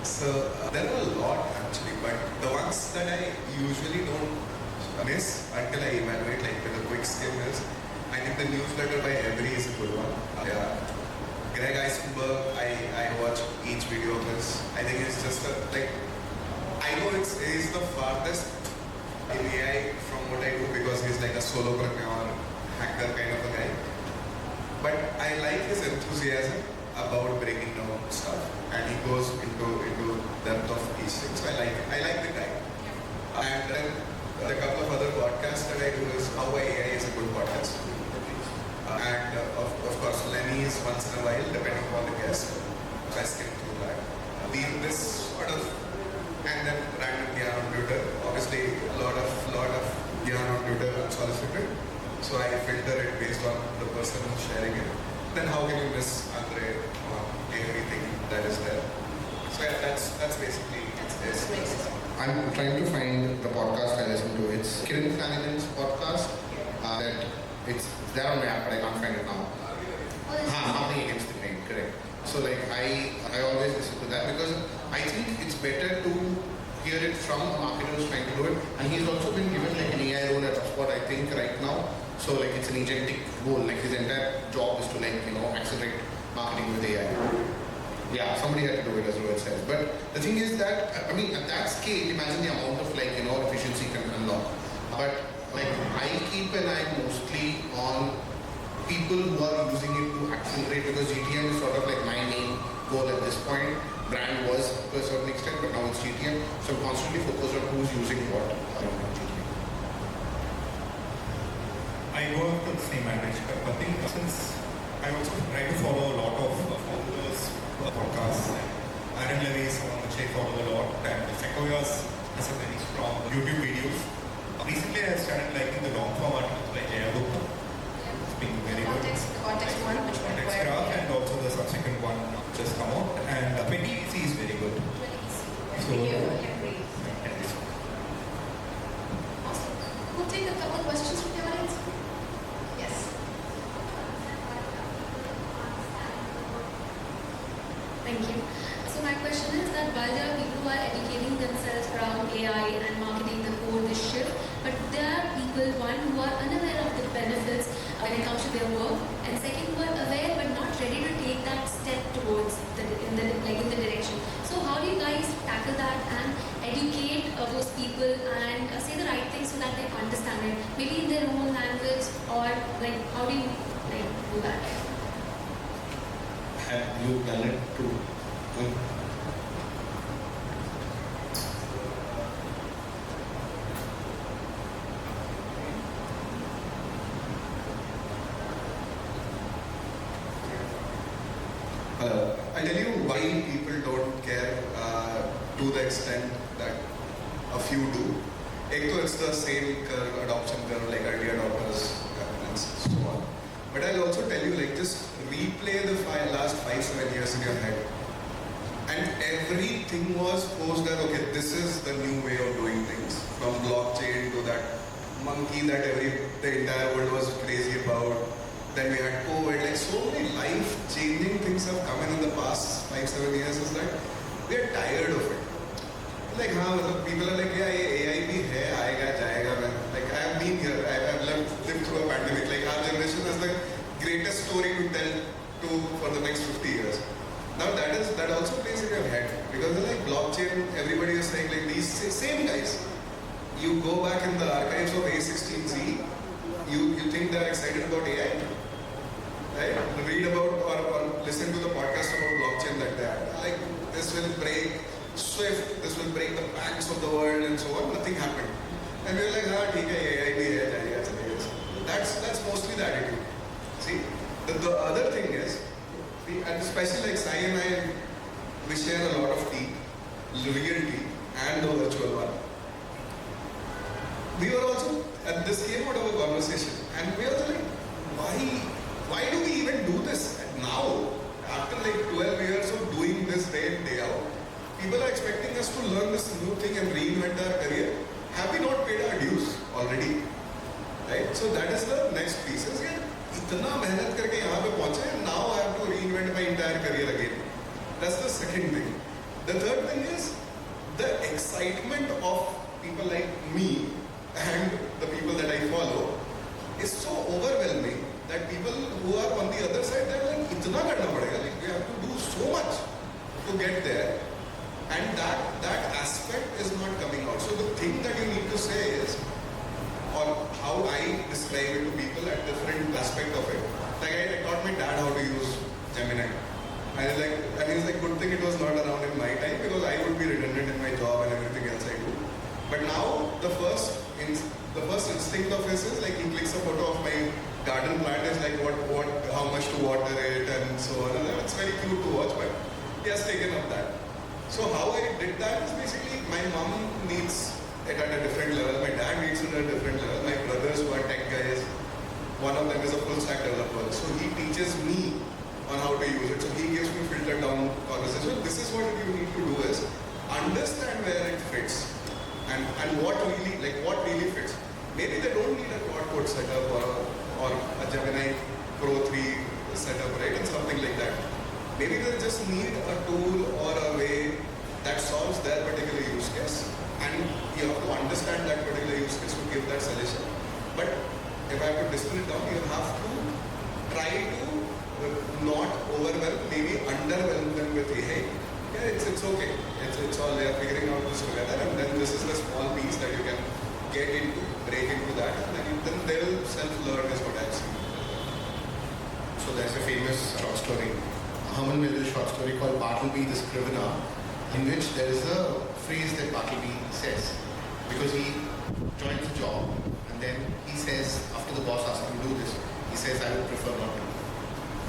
So there are a lot actually, but the ones that I usually don't miss until I evaluate, like with a quick skim, is I think the newsletter by Every is a good one. Yeah. Greg Eisenberg, I watch each video of his. I think it's just I know he's the farthest in AI from what I do because he's like a solopreneur, hacker kind of a guy. But I like his enthusiasm about breaking down stuff, and he goes into depth of each thing. So I like the guy. And then a couple of other podcasts that I do is How AI is a Good Podcast. And of course, Lenny is once in a while, depending upon the guest. So I skim through that. This sort of, and then random yarn on Twitter. Obviously, a lot of yarn on Twitter unsolicited. So I filter it based on the person who's sharing it. Then how can you miss Andre on everything that is there? So yeah, that's basically it. I'm trying to find the podcast I listen to. It's Kiran Flanagan's podcast. It's there on my app, but I can't find it now. Marketing Against the Grain, correct. So I always listen to that because I think it's better to hear it from a marketer who's trying to do it. And he's also been given like an AI role at what I think right now. So it's an agentic role. Like his entire job is to accelerate marketing with AI. Yeah, somebody had to do it, as Rohit says. But the thing is that, I mean, at that scale, imagine the amount of efficiency can unlock. But I keep an eye mostly on people who are using it to accelerate, because GTM is sort of like my main goal at this point. Brand was to a certain extent, but now it's GTM. So I'm constantly focused on who's using what on GTM. I go after the same adage, but I think since I also try to follow a lot of founders podcasts. Aaron Levy is someone which I follow a lot, and Sequoia's has a very strong YouTube videos. Recently I started liking the long form articles like Yathaarth. It's been very good. The context one, which went Context where? graph, and also the subsequent one just come out, and 20 easy is very good. Really easy. So, Henry. Awesome. We'll take a couple of questions from the audience. Yes. Thank you. So my question is that while there are people who are educating themselves around AI and marketing the whole this shift, but there are people, one, who are unaware of the benefits when it comes to their work, and second, who are aware but not ready to take that step towards in the direction. So how do you guys tackle that and educate those people and say the right things so that they understand it, maybe in their own language, or how do you do that? Have you done it too? I'll tell you why people don't care to the extent that a few do. It's the same curve, adoption curve, like early adopters and so on. But I'll also tell you, just replay the last 5-7 years in your head. And everything was posed as, okay, this is the new way of doing things. From blockchain to that monkey that the entire world was crazy about. Then we had COVID, so many life-changing things have come in the past 5-7 years, is that we are tired of it. People are like, yeah, AI bhi hai, aayega, jayega, man. I have been here, I have lived through a pandemic. Our generation has the greatest story to tell for the next 50 years. Now that also plays in your head, because blockchain, everybody is saying these same guys. You go back in the archives of A16Z, you think they're excited about AI? Right? Read about or listen to the podcast about blockchain that they had. Like, this will break Swift, this will break the banks of the world and so on. Nothing happened. And we were like, ठीक है, AI भी है, जाएगा, चलेगा. That's mostly the attitude. See, the other thing is, and especially like Sai and I, we share a lot of tea, real tea, and the virtual one. We were also, and this came out of a conversation, and we were like, why do we even do this now? After like 12 years of doing this day in, day out, people are expecting us to learn this new thing and reinvent our career. Have we not paid our dues already? Right? So that is the next piece. Is yeah, इतना मेहनत करके यहाँ पे पहुँचे, and now I have to reinvent my entire career again. That's the second thing. The third thing is the excitement of people like me and the people that I follow is so overwhelming that people who are on the other side, they're like, इतना करना पड़ेगा, like we have to do so much to get there, and that aspect is not coming out. So the thing that you need to say is, or how I describe it to people at different aspect of it. Like I taught my dad how to use Gemini. And he's like, good thing it was not around in my time because I would be redundant in my job and everything else I do. But now the first instinct of his is like he clicks a photo of my garden plant is like how much to water it and so on. And it's very cute to watch, but he has taken up that. So how I did that is basically my mom needs it at a different level, my dad needs it at a different level, my brothers who are tech guys, one of them is a full stack developer. So he teaches me on how to use it. So he gives me filtered down conversation. This is what you need to do is understand where it fits and what really fits. Maybe they don't need a quad code setup or a Gemini Pro 3 setup, right? And something like that. Maybe they just need a tool or a way that solves their particular use case. And you have to understand that particular use case to give that solution. But if I have to distill it down, you have to try to not overwhelm, maybe underwhelm them with, hey, yeah, it's okay. It's all they are figuring out this together, and then this is the small piece that you can get into, break into that, and then they will self-learn is what I've seen. So there's a famous short story, a Herman Melville short story called Bartleby the Scrivener, in which there is a phrase that Bartleby says, because he joins a job, and then he says, after the boss asks him to do this, he says, I would prefer not to.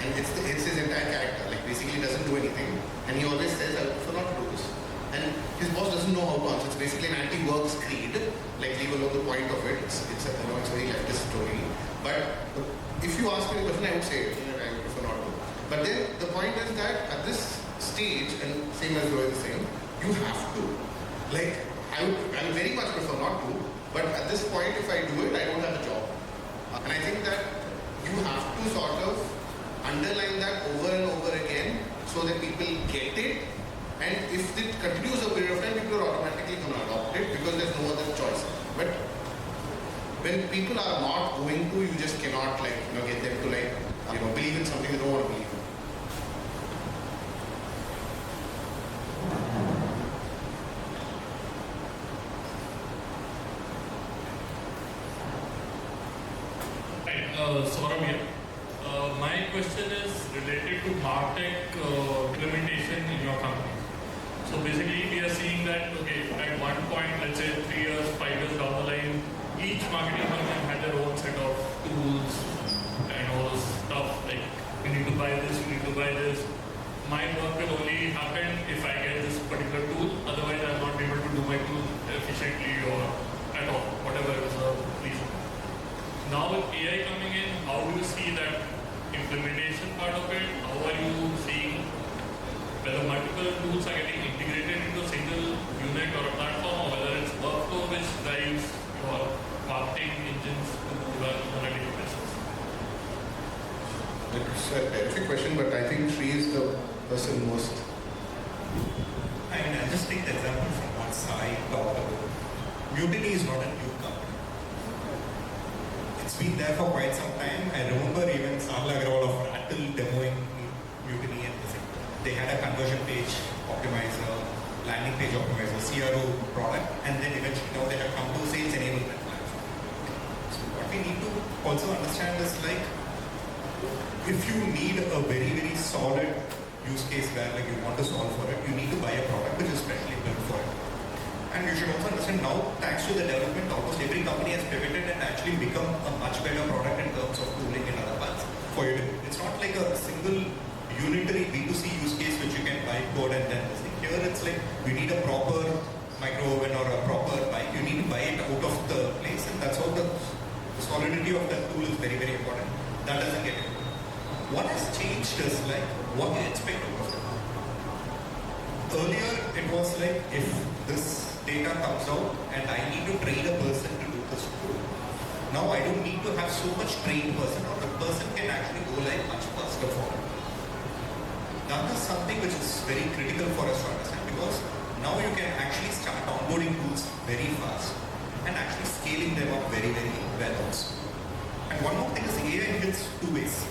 And it's his entire character, like basically he doesn't do anything, and he always says, I would prefer not to do this. And his boss doesn't know how to answer. It's basically an anti-works creed, like leave alone the point of it. It's a very leftist story. But if you ask me the question, I would say, I would prefer not to. But then the point is that at this stage, and same as Roy is saying, you have to. Like, I would very much prefer not to, but at this point, if I do it, I don't have a job. And I think that you have to sort of underline that over and over again so that people get it. And if it continues a period of time, people are automatically going to adopt it because there's no other choice. But when people are not going to, you just cannot get them to believe in something they don't want to believe in. Saurabh here. My question is related to MarTech implementation in your company. So basically, we are seeing that, okay, at one point, let's say 3 years, 5 years down the line, each marketing function had their own set of tools and all this stuff, like, you need to buy this, you need to buy this. My work will only happen if I get this particular tool, otherwise I'm not able to do my tool efficiently or at all, whatever is the reason. Now with AI coming in, how do you see that implementation part of it? How are you seeing whether multiple tools are getting integrated into a single unit or a platform, or whether it's workflow which drives your marketing engines to run on a daily basis? It's a terrific question, but I think Sri is the person most. I'll just take the example from what Sai talked about. Mutiny is not a new company. It's been there for quite some time. I remember even Sahil Agrawal of Rattle demoing Mutiny and they had a conversion page optimizer, landing page optimizer, CRO product, and then eventually now they have come to sales enablement platform. So what we need to also understand is like, if you need a very, very solid use case where like you want to solve for it, you need to buy a product which is specially built for it. And you should also understand now, thanks to the development, almost every company has pivoted and actually become a much better product in terms of tooling and other parts for you. It's not like a single unitary B2C use case which you can buy code and then this thing. Here it's like we need a proper micro oven or a proper bike. You need to buy it out of the place, and that's how the solidity of that tool is very, very important. That doesn't get it. What has changed is like what you expect of it. Earlier it was like if this data comes out and I need to train a person to do this tool. Now I don't need to have so much trained person, or the person can actually go live much faster for it. That is something which is very critical for us to understand, because now you can actually start onboarding tools very fast and actually scaling them up very, very well also. And one more thing is AI hits two ways.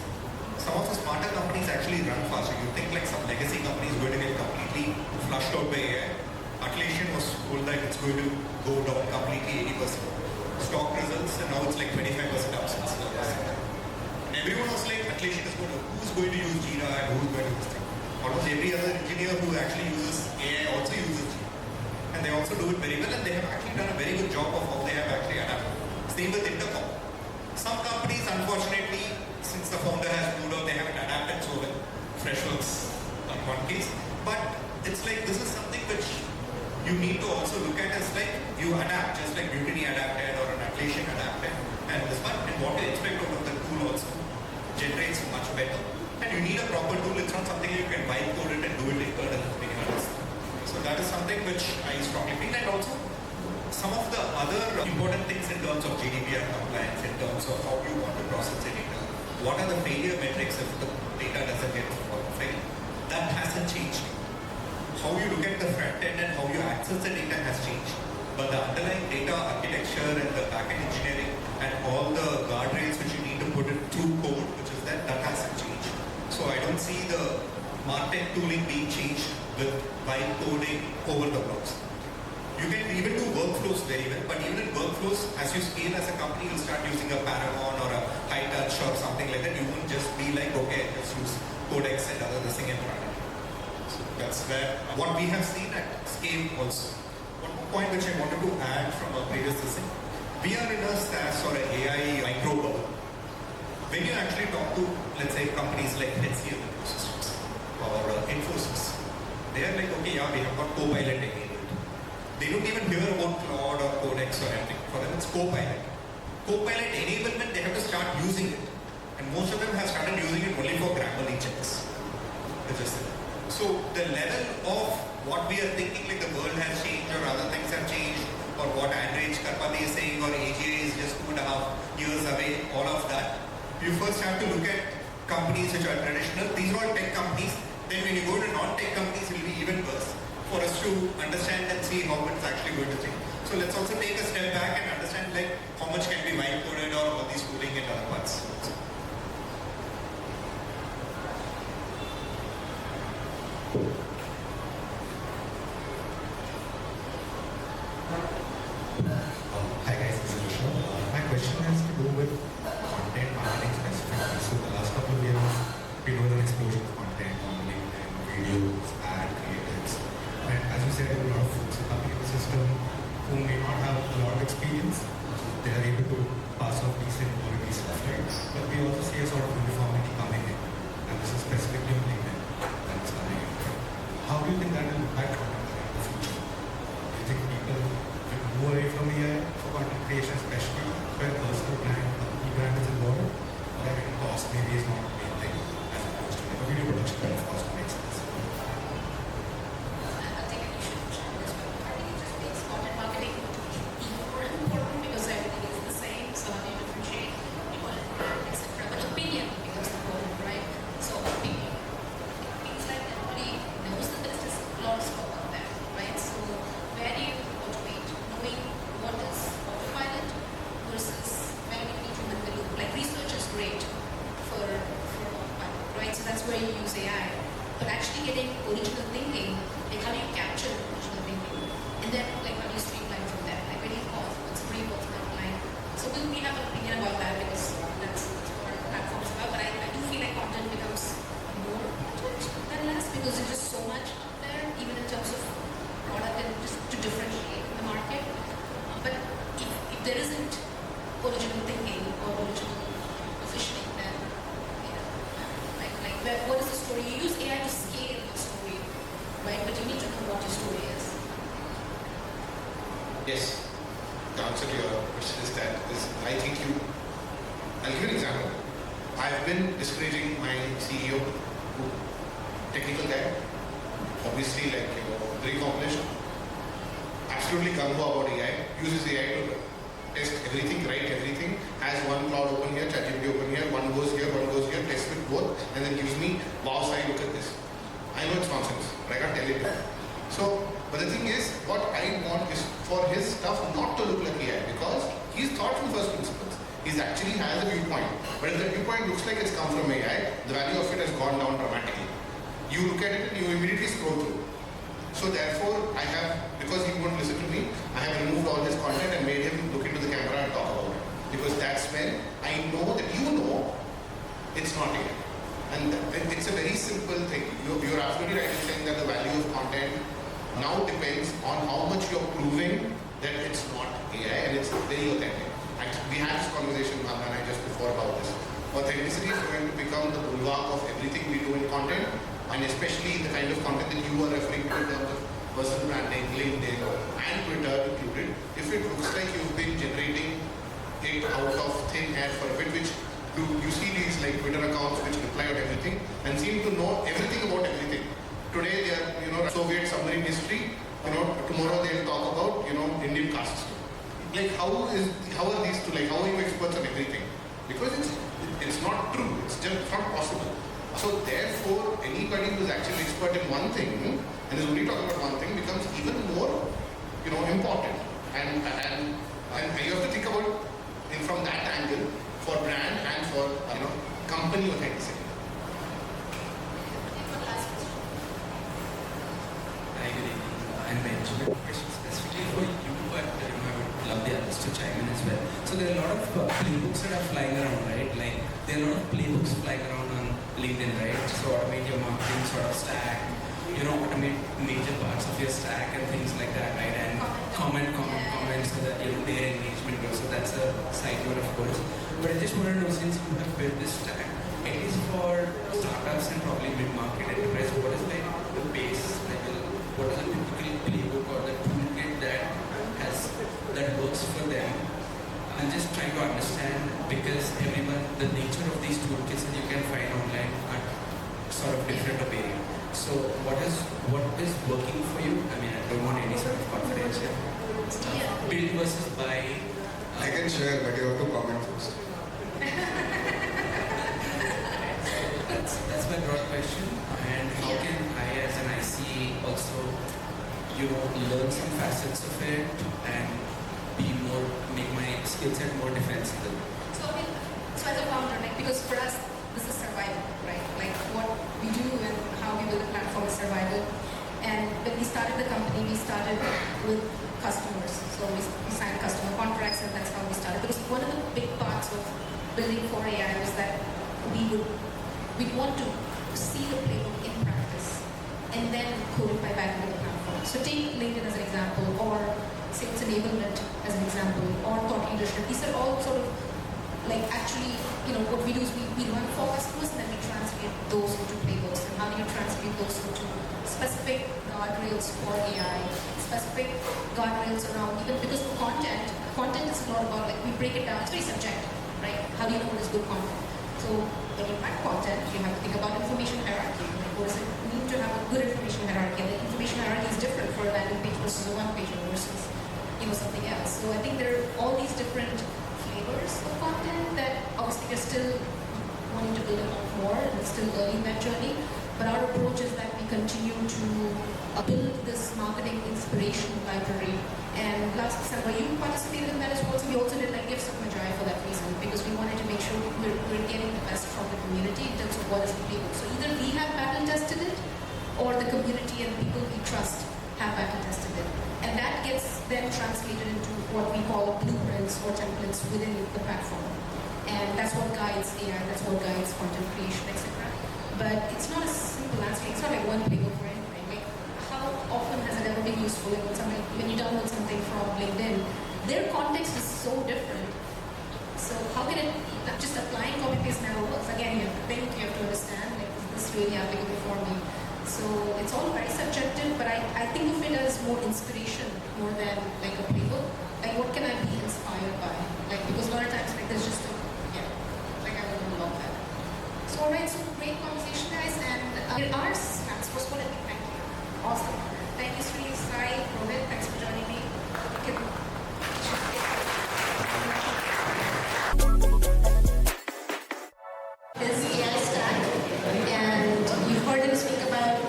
Some of the smarter companies actually run faster. You think like some legacy companies going to get completely flushed out by AI. Atlassian was told that it's going to go down completely 80%. Stock results, and now it's like 25% up since the last year. And everyone was like, Atlassian is who's going to use Jira and who's going to use this thing. Almost every other engineer who actually uses AI also uses Jira. And they also do it very well, and they have actually done a very good job of how they have actually adapted. Same with Intercom. Some companies, unfortunately, since the founder has moved out, they haven't adapted so well. Freshworks on one case. But it's like this is something which you need to also look at as like you adapt, just like Mutiny adapted or an Atlassian adapted. And this one, and what you expect out of the tool also generates much better. And you need a proper tool. It's not something you can vibe code it and do it internally. So that is something which I strongly feel. And also some of the other important things in terms of GDPR compliance, in terms of how you want to process the data. What are the failure metrics if the data doesn't get failed? That hasn't changed. How you look at the front end and how you access the data has changed. But the underlying data architecture and the backend engineering and all the guardrails which you need to put it through code, which is that hasn't changed. So I don't see the MarTech tooling being changed with vibe coding over the blocks. You can even do workflows very well, but even in workflows, as you scale as a company, you'll start using a Paragon or a High Touch or something like that. You won't just be like, okay, just use Codex and other this thing and run it. So that's where what we have seen at scale also. One more point which I wanted to add from a previous thing. We are in a SaaS or an AI micro bubble. When you actually talk to, let's say, companies like HCL Systems or Infosys, they are like, okay, yeah, we have got Copilot enabled. They don't even hear about Claude or Codex or anything. For them, it's Copilot. Copilot enablement, they have to start using it. And most of them have started using it only for Grammarly checks. So the level of what we are thinking, like the world has changed or other things have changed, or what Andrej Karpathy is saying, or AGI is just 2.5 years away, all of that. You first have to look at companies which are traditional. These are all tech companies. Then when you go to non-tech companies, it will be even worse for us to understand and see how it's actually going to change. So let's also take a step back and understand like how much can be vibe coded or all these tooling and other parts. Hi guys, this is Vishnu. My question has to do with content marketing specifically. So the last couple of years, we know an explosion of content on LinkedIn, videos, ad creatives. And as you said, a lot of folks are coming in the system who may not have a lot of experience. They are able to pass off decent quality stuff, right? But we also see a sort of uniformity coming in. And this is specifically on LinkedIn that is coming in. How do you think that will impact content in the future? Do you think people will move away from AI for content creation, especially where personal brand, company brand is involved? Or I mean, cost maybe is not the main thing as opposed to like a video original thinking or original positioning, then what is the story? You use AI to scale the story, right? But you need to know what your story is. Yes. The answer to your question is that I think I'll give you an example. I've been discouraging my CEO, technical guy, obviously very accomplished, absolutely gung ho about AI, uses AI to test everything, write everything, has one Claude open here, ChatGPT open here, one goes here, tests with both, and then gives me, wow, Sai, look at this. I know it's nonsense, but I can't tell it to him. So, but the thing is, what I want is for his stuff not to look like AI, because he's thought from first principles. He actually has a viewpoint. But if the viewpoint looks like it's come from AI, the value of it has gone down dramatically. You look at it and you immediately scroll through. So therefore, because he won't listen to me, I have removed all his content and made him look into the camera and talk about it. Because that's when I know that it's not AI. And it's a very simple thing. You're absolutely right in saying that the value of content now depends on how much you're proving that it's not AI and it's very authentic. We had this conversation, Bhavna and I, just before about this. Authenticity is going to become the bulwark of everything we do in content, and especially the kind of content that you are referring to in terms of personal branding, LinkedIn, and Twitter included. If it looks like you've been generating it out of thin air for a bit, which you see these Twitter accounts which reply on everything and seem to know everything about everything. Today they are, Soviet submarine history. Tomorrow they'll talk about, Indian caste system. How are these two? How are you experts on everything? Because it's not true. It's just not possible. So therefore, anybody who is actually expert in one thing and is only talking about one thing becomes even more, important. And you have to think about it from that angle for brand and for company authenticity. Hi, good evening. I'm Benjamin. Question specifically for you, but I would love the others to chime in as well. So there are a lot of playbooks that are flying around, right? There are a lot of playbooks flying around on LinkedIn, right? So automate your marketing sort of stack, automate major parts of your stack and things like that, right? And comment so that their engagement grows. So that's a side note, of course. But I just want to know, since you have built this stack, at least for startups and probably mid-market enterprise, what is the base level? What is a typical playbook or the toolkit that works for them? I'm just trying to understand, because the nature of these toolkits that you can find online are sort of different or varying. So what is working for you? I mean, I don't want any sort of confidential stuff. Build versus buy. I can share, but you have to comment first. That's my broad question. And how can I, as an IC, also, learn some facets of it and make my skill set more defensible? So as a founder, because for us, this is survival, right? What we do and how we build a platform is survival. And when we started the company, we started with customers. So we signed customer contracts, and that's how we started. Because one of the big parts of building for AI was that we want to see the playbook in practice and then codify back into the platform. So take LinkedIn as an example, or sales enablement as an example, or thought leadership. These are all sort of actually, what we do is we run for customers and then we translate those into playbooks. And how do you translate those into specific guardrails for AI, specific guardrails around, even because content is a lot about, we break it down, it's very subjective, right? How do you know what is good content? So when you write content, you have to think about information hierarchy. What does it mean to have a good information hierarchy? And the information hierarchy is different for a landing page versus a one-page versus something else. So I think there are all these different flavors of content that obviously we're still wanting to build a lot more, and it's still early in that journey. But our approach is that we continue to build this marketing inspiration library. And last December, you participated in that as well. So we also did gifts of Magi for that reason, because we wanted to make sure we're getting the best from the community in terms of what is the playbook. So either we have battle tested it, or the community and people we trust have battle tested it. And that gets then translated into what we call blueprints or templates within the platform. And that's what guides AI, that's what guides content creation, etc. But it's not a simple answer. It's not one playbook for anything. How often has it ever been useful when you download something from LinkedIn? Their context is so different So how can it be? Just applying copy paste never works. Again, you have to think, you have to understand, like, is this really applicable for me? So it's all very subjective, but I think of it as more inspiration more than like a playbook. Like, what can I be inspired by? Like, because a lot of times, like, there's just a, yeah, like, I don't know about that. So, alright, so great conversation, guys, and there are snacks. First of all, let me thank you. Awesome. Thank you, Sri, Sai, Rohit, thanks for joining me. This AI stack, and you've heard him speak about,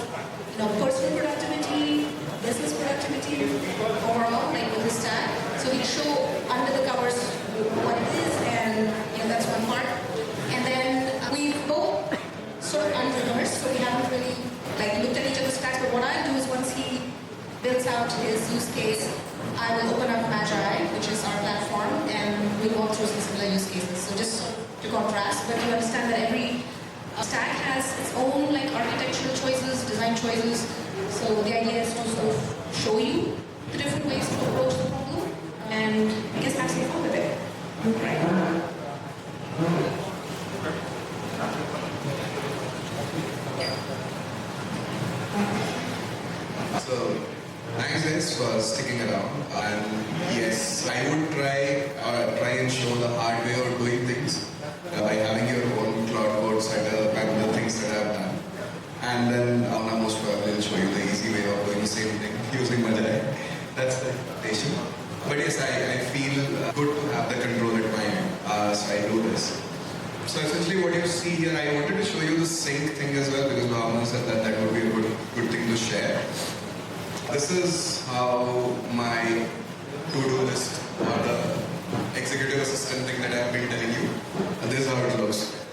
personal productivity, business productivity, overall, like with the stack. So we show under the covers what it is, and that's one part. And then we've both sort of unreversed, so we haven't really looked at each other's stacks. But what I'll do is once he builds out his use case, I will open up Magi, which is our platform, and we'll walk through some similar use cases. So just to contrast, but you understand that every stack has its own architectural choices, design choices. So the idea is to sort of show you the different ways to approach the problem, and I guess have some fun with it. Right. So, thanks guys for sticking around. And yes, I would try and show the hard way of doing things by having your own Claude code setup and the things that I've done. And then Anna most probably will show you the easy way of doing the same thing using Magi. That's the expectation. But yes, I feel good to have the control at my end, so I do this. So essentially what you see here, I wanted to show you the sync thing as well, because Bhavana said that that would be a good thing to share. This is how my to-do list or the executive assistant thing that I've been telling you, this is how it looks.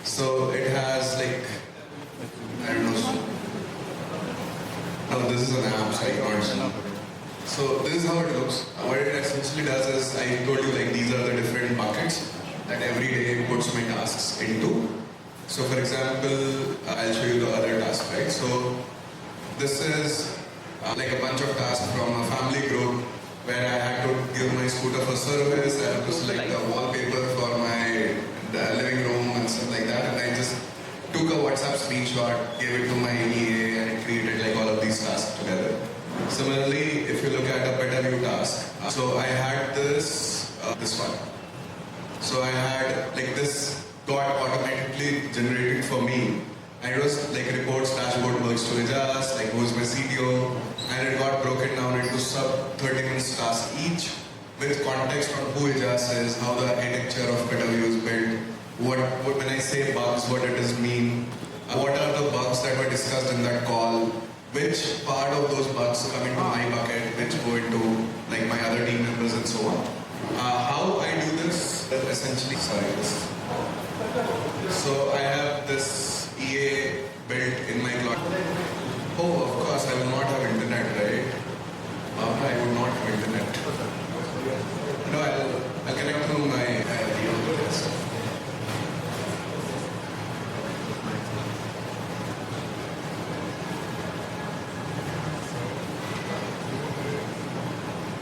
So it has I don't know, no, this is an app, so so this is how it looks. What it essentially does is, I told you these are the different buckets that every day puts my tasks into. So for example, I'll show you the other task, right? So this is a bunch of tasks from a family group where I had to give my scooter for service, I had to select the wallpaper for my living room and stuff like that, and I just took a WhatsApp screenshot, gave it to my EA, and it created all of these tasks together. Similarly, if you look at a better new task, so I had this one. So I had this got automatically generated for me, and it was reports, dashboard, works to adjust, who's my CTO, and it got broken down into sub 30 minutes tasks each with context on who Ijas is, how the architecture of Petaview is built, what when I say bugs, what it does mean, what are the bugs that were discussed in that call, which part of those bugs come into my bucket, which go into my other team members and so on. How I do this, essentially, so I have this EA built in my cloud. Oh, of course, I will not have internet, right? I will not have internet. No, I'll connect to my device.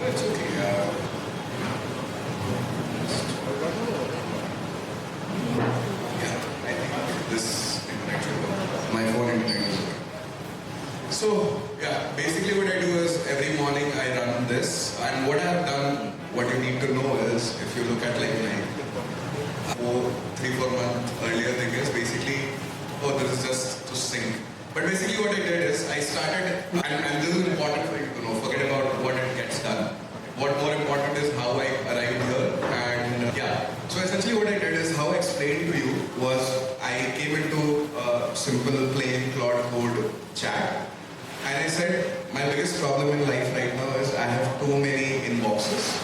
That's okay. Yeah, I think this internet should work. My phone internet is working. So, yeah, basically what I do is every morning I run this, and what I have done, what you need to know is, if you look at my 3-4 month earlier thing is basically, this is just to sync. But basically what I did is, I started, and this is important for you to know, forget about what it gets done. What more important is how I arrived here, and so essentially what I did is, how I explained to you was, I came into a simple plain Claude code chat, and I said, my biggest problem in life right now is I have too many inboxes.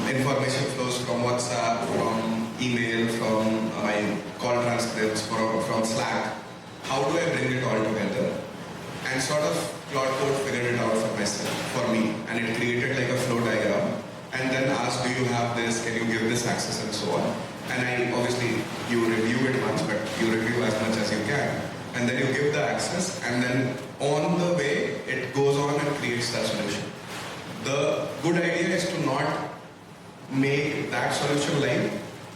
Information flows from WhatsApp, from email, from my call transcripts, from Slack. How do I bring it all together? And sort of Claude Code figured it out for myself, for me. And it created a flow diagram. And then asked, do you have this? Can you give this access? And so on. And obviously, you review it once, but you review as much as you can. And then you give the access, and then on the way, it goes on and creates that solution. The good idea is to not make that solution live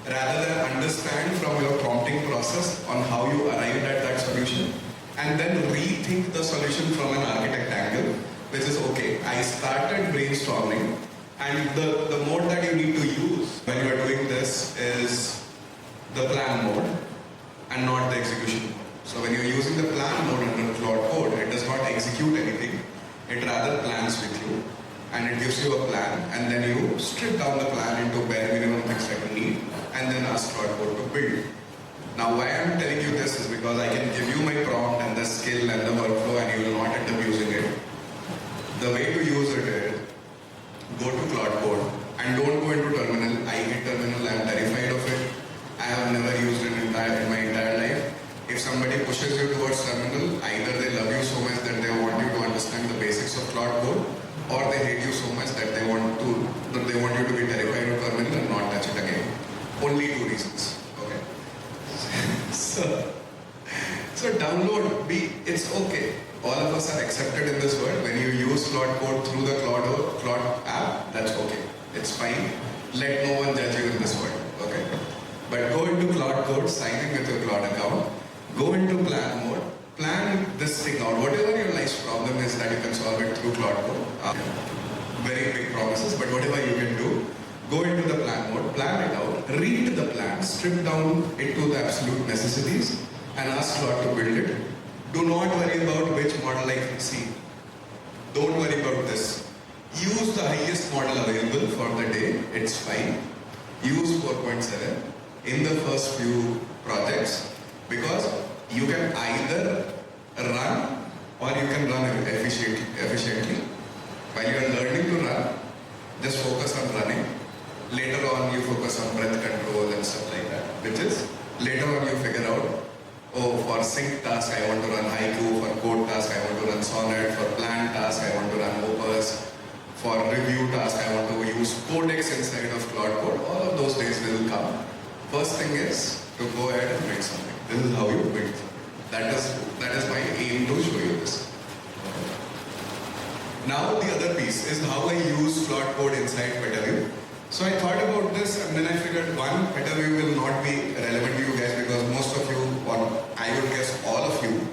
rather than understand from your prompting process on how you arrived at that solution, and then rethink the solution from an architect angle, which is okay, I started brainstorming, and the mode that you need to use when you are doing this is the plan mode and not the execution mode. So when you're using the plan mode under Claude Code, it does not execute anything, it rather plans with you, and it gives you a plan, and then you strip down the plan into bare minimum things that you need, and then ask Claude Code to build. Now why I'm telling you this is because I can give you my prompt and the skill and the workflow and you will not end up using it. The way to use it is, go to Claude Code and don't go into terminal. I hate terminal, I'm terrified of it. I have never used it in my entire life. If somebody pushes you towards terminal, either they love you so much that they want you to understand the basics of Claude Code, or they hate you so much that they want you to be terrified of terminal and not touch it again. Only two reasons. Okay. So download, it's okay. All of us are accepted in this world. When you use Claude Code through the Claude app, that's okay. It's fine. Let no one judge you in this world. Okay. But go into Claude Code, sign in with your Claude account, go into plan mode, plan this thing out. Whatever your life's problem is that you can solve it through Claude Code. Very big promises, but whatever you can do, go into the plan mode, plan it out, read the plan, strip down it to the absolute necessities, and ask Claude to build it. Do not worry about which model I can see. Don't worry about this. Use the highest model available for the day, it's fine. Use 4.7 in the first few projects, because you can either run or you can run efficiently. While you are learning to run, just focus on running. Later on you focus on breath control and stuff like that, which is later on you figure out, oh, for sync task I want to run Haiku, for code task I want to run Sonnet, for plan task I want to run Opus, for review task I want to use Codex inside of Claude Code. All of those days will come. First thing is to go ahead and build something. This is how you build. That is my aim to show you this. Now the other piece is how I use Claude Code inside PetaView. So I thought about this and then I figured, one, PetaView will not be relevant to you guys because most of you, or I would guess all of you,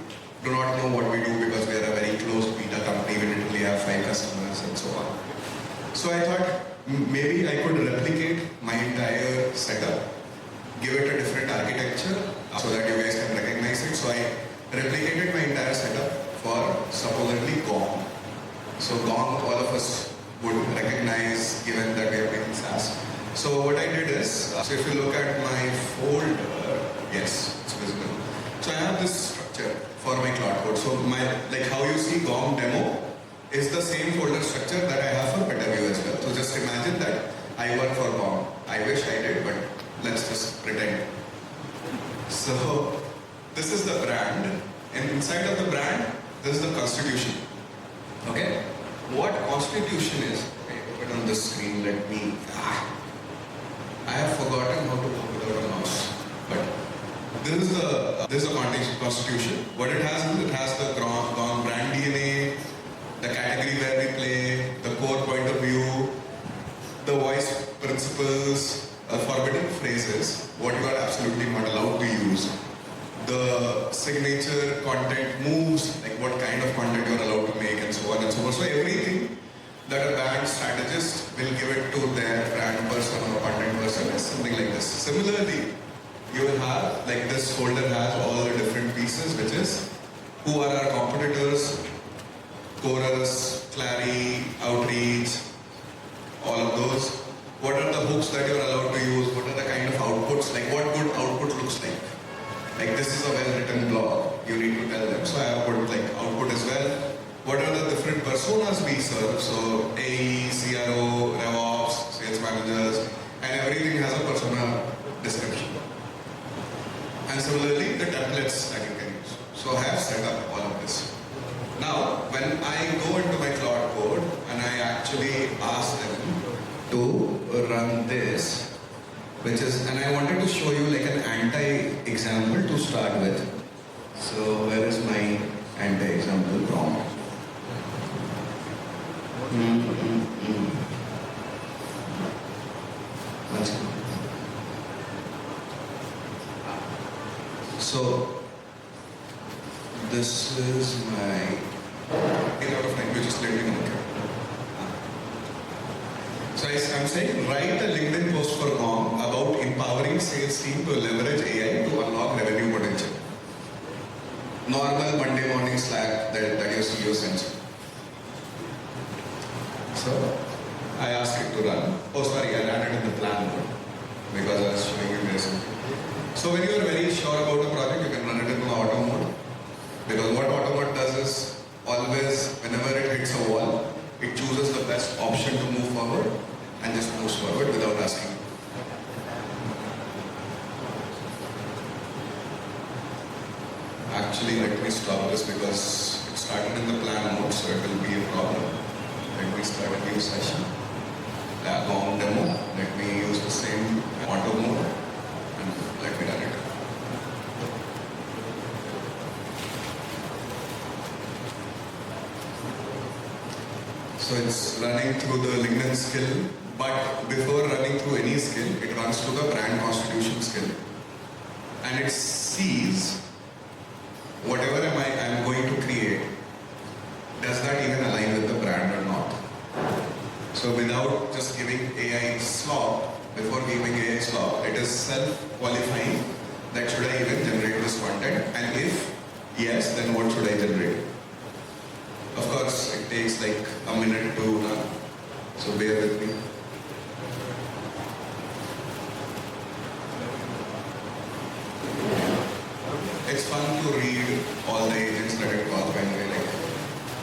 do not know what we do because we are a very close beta company. We literally have 5 customers and so on. So I thought maybe I could replicate my entire setup, give it a different architecture so that you guys can recognize it. So I replicated my entire setup for supposedly Gong. So Gong, all of us would recognize given that we are making SaaS. So what I did is, so if you look at my folder, yes, it's visible. So I have this structure for my Claude Code. So like how you see Gong demo is the same folder structure that I have for PetaView as well. So just imagine that I work for Gong. I wish I did, but let's just pretend. So this is the brand, and inside of the brand, this is the constitution. Okay? What constitution is? Okay, put it on the screen, let me. I have forgotten how to work without a mouse. But this is a constitution. What it has is it has the Gong brand DNA, the category where we play, the core point of view, the voice principles, forbidden phrases, what you are absolutely not allowed to use, the signature content moves, like what kind of content you are allowed to make and so on and so forth. So everything that a brand strategist will give it to their brand person or content person is something like this. Similarly, you will have, like this folder has all the different pieces, which is who are our competitors, Chorus, Clary, Outreach, all of those. What are the hooks that you are allowed to use? What are the kind of outputs? Like what good output looks like? Like this is a well-written blog. You need to tell them. So I have put like output as well. What are the different personas we serve? So AE, CRO, RevOps, sales managers, and everything has a persona description. And similarly, the templates that you can use. So I have set up all of this. Now, when I go into my Claude Code and I actually ask them to run this, which is, and I wanted to show you like an anti-example to start with. So where is my anti-example prompt? So this is my in out of language, just let me know. So I'm saying write a LinkedIn post for Gong about empowering sales team to leverage AI to unlock revenue potential. Normal Monday morning Slack that your CEO sends. So I asked it to run. Oh sorry, I ran it in the plan mode because I was showing you this. So when you are very sure about a project, you can run it in the auto mode. Because what auto mode does is always, whenever it hits a wall, it chooses the best option to move forward and just moves forward without asking. Actually, let me stop this because it started in the plan mode, so it will be a problem. Let me start a new session. Long demo. Let me use the same auto mode and let me run it. So it's running through the LinkedIn skill, but before running through any skill, it runs through the brand constitution skill. And it sees whatever I'm going to create, does that even align with the brand or not? So without just giving AI slop, before giving AI slop, it is self-qualifying that should I even generate this content, and if yes, then what should I generate? Of course, it takes like a minute to run, so bear with me. It's fun to read all the agents that it calls, by the way. Like,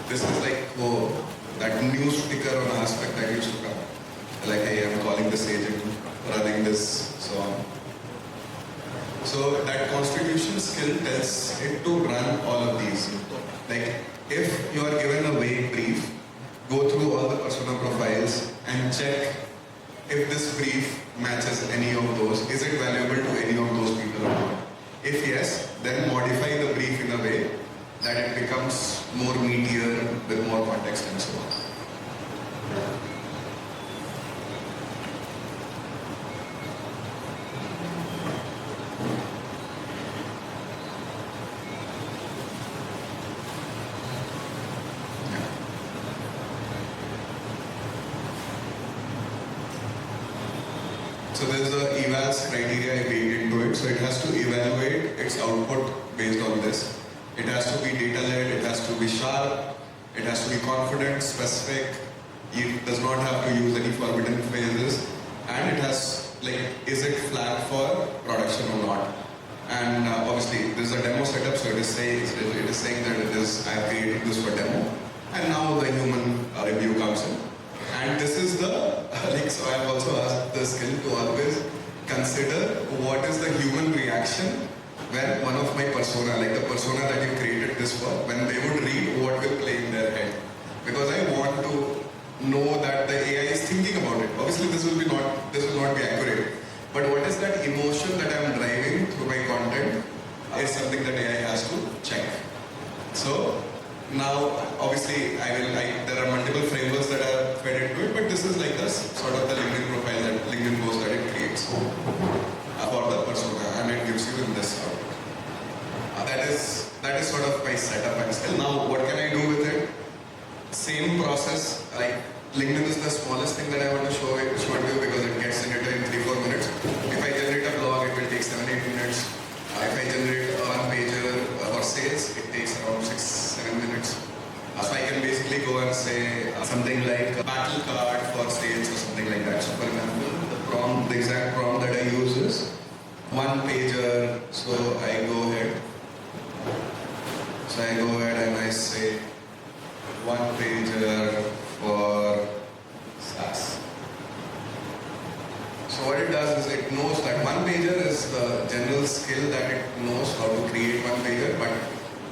this is like, oh, that news sticker on aspect that used to come. Like, hey, I'm calling this agent, running this, so on. So that constitution skill tells it to run all of these. Like, if you are given a vague brief, go through all the persona profiles and check if this brief matches any of those. Is it valuable to any of those people or not? If yes, then modify the brief in a way that it becomes more meatier with more context and so on. So there's the evals criteria I baked into it. So it has to evaluate its output based on this. It has to be data-led, it has to be sharp, it has to be confident, specific, it does not have to use any forbidden phrases, and it has, like, is it flagged for production or not? And obviously, there's a demo setup, so it is saying that it is, I have created this for demo, and now the human review comes in. And this is the, like, so I have also asked the skill to always consider what is the human reaction when one of my persona, like the persona that you created this for, when they would read, what will play in their head. Because I want to know that the AI is thinking about it. Obviously this will not be accurate. But what is that emotion that I am driving through my content is something that AI has to check. So now, obviously, there are multiple frameworks that are fed into it, but this is like this sort of the LinkedIn profile, that LinkedIn post that it creates for the persona, and it gives you in this output. That is sort of my setup and skill. Now, what can I do with it? Same process. Like LinkedIn is the smallest thing that I want to show it to you because it gets generated in 3-4 minutes. If I generate a blog, it will take 7-8 minutes. If I generate a one-pager for sales, it takes around 6-7 minutes. So I can basically go and say something like a battle card for sales or something like that. So for example, the exact prompt that I use is one-pager. So I go ahead and I say one-pager for SaaS. So what it does is it knows that one-pager is the general skill that it knows how to create one-pager, but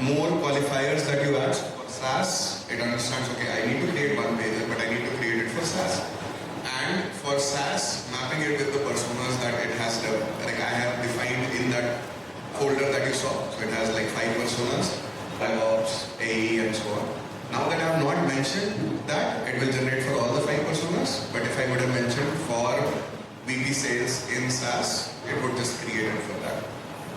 more qualifiers that you add for SaaS, it understands, okay, I need to create one-pager, but I need to create it for SaaS. And for SaaS, mapping it with the personas that it has, like I have defined in that folder that you saw. So it has like 5 personas, DevOps, AE, and so on. Now that I have not mentioned that, it will generate for all the 5 personas, but if I would have mentioned for VP sales in SaaS, it would just create it for that.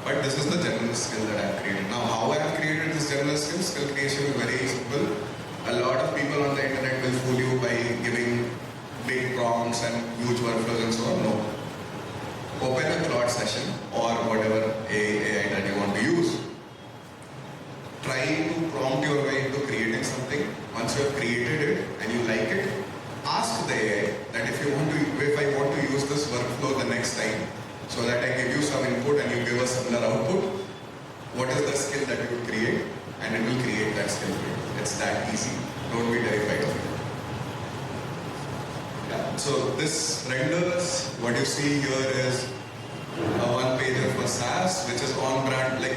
But this is the general skill that I've created. Now, how I have created this general skill creation is very simple. A lot of people on the internet will fool you by giving big prompts and huge workflows and so on. No. Open a Claude session or whatever AI that you want to use. Try to prompt your way into creating something. Once you have created it and you like it, ask the AI that if I want to use this workflow the next time, so that I give you some input and you give a similar output, what is the skill that you would create? And it will create that skill for you. It's that easy. Don't be terrified of it. Yeah. So this renders, what you see here is a one pager for SaaS, which is on brand. Like,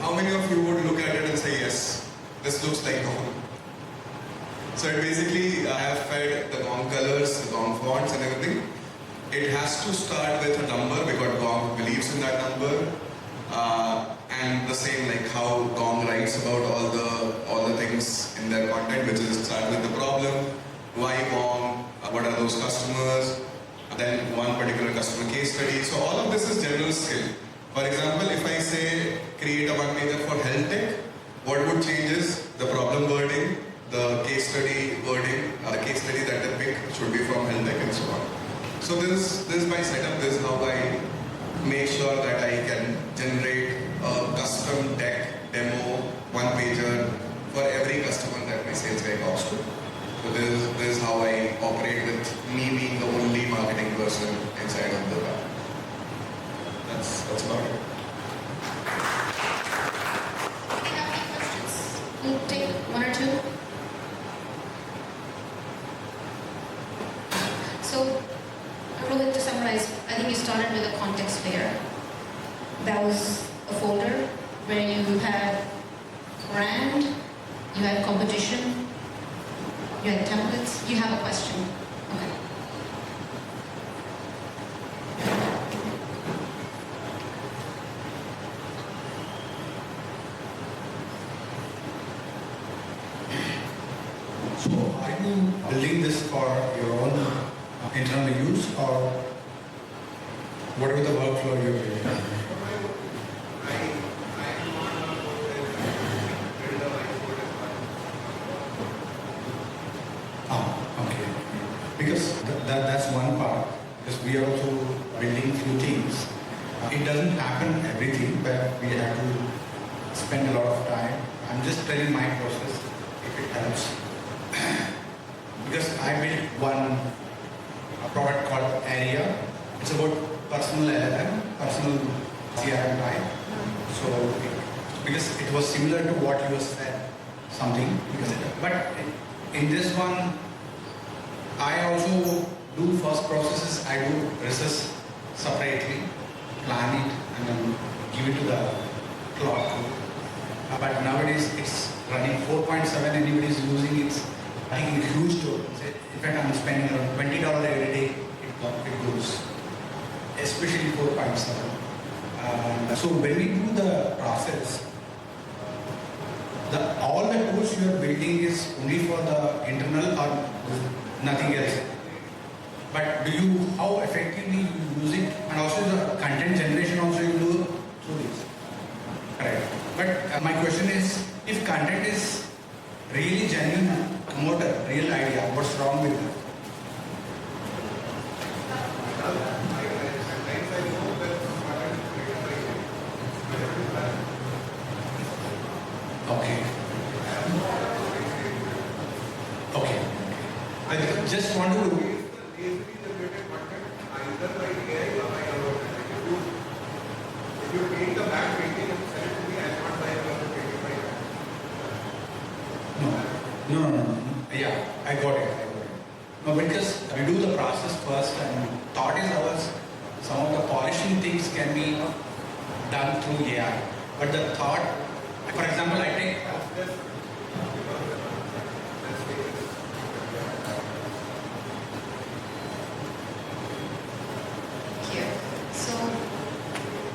how many of you would look at it and say, yes, this looks like Gong? So it basically, I have fed the Gong colors, the Gong fonts and everything. It has to start with a number because Gong believes in that number. And the same like how Gong writes about all the things in their content, which is start with the problem, why Gong, what are those customers, then one particular customer case study. So all of this is general skill. For example, if I say create a one pager for health tech, what would change is the problem wording, the case study wording, the case study that they pick should be from health tech and so on. So this is my setup. This is how I make sure that I can generate a custom deck demo one pager for every customer that my sales guy talks to. So this is how I operate with me being the only marketing person inside of the lab. That's about it. Do you have any questions? We'll take one or two. So, Rohit, to summarize, I think you started with a context layer. That was a folder where you had brand, you had competition, you had templates, you have a question. Okay. So are you building this for your own internal use or whatever the workflow you're building? Okay. Because that's one part. Because we are also building few things. It doesn't happen everything, but we have to spend a lot of time. I'm just telling my process if it helps. Because I built one product called Area. It's about personal LLM, personal CRM type. So, because it was similar to what you said, something. But in this one, I also do first processes. I do research separately, plan it, and then give it to the Claude. But nowadays it's running 4.7. Anybody is using it. I think it's huge tool. In fact, I'm spending around $20 every day. It goes, especially 4.7. So when we do the process, all the tools you are building is only for the internal or nothing else. But how effectively you use it, and also the content generation also you do through this. Correct. But my question is, if content is really genuine, motor, real idea, what's wrong with it? Okay. Okay. I just want to. If you take the back painting and sell it to me, I will not buy a No. Yeah, I got it. No, because we do the process first and thought is ours. Some of the polishing things can be done through AI. But the thought, for example, I take. Here. So,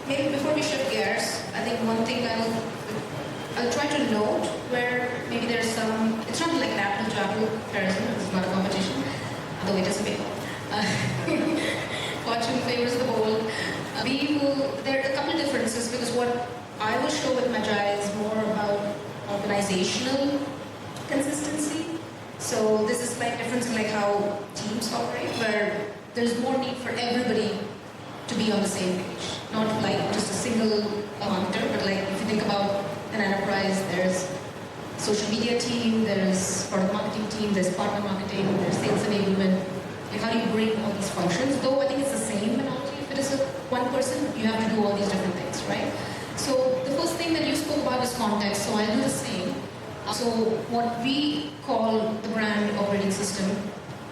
maybe before we shift gears, I think one thing I'll try to note where maybe there's some, it's not like an apple to apple comparison, it's not a competition, although it is a big one. Fortune favors the bold. There are a couple of differences because what I will show with Magi is more about organizational consistency. So this is slight difference in like how teams operate, where there's more need for everybody to be on the same page. Not like just a single marketer, but like if you think about an enterprise, there's social media team, there's product marketing team, there's partner marketing, there's sales enablement. Like how do you bring all these functions? Though I think it's the same analogy. If it is one person, you have to do all these different things, right? So the first thing that you spoke about is context, so I'll do the same. So what we call the brand operating system,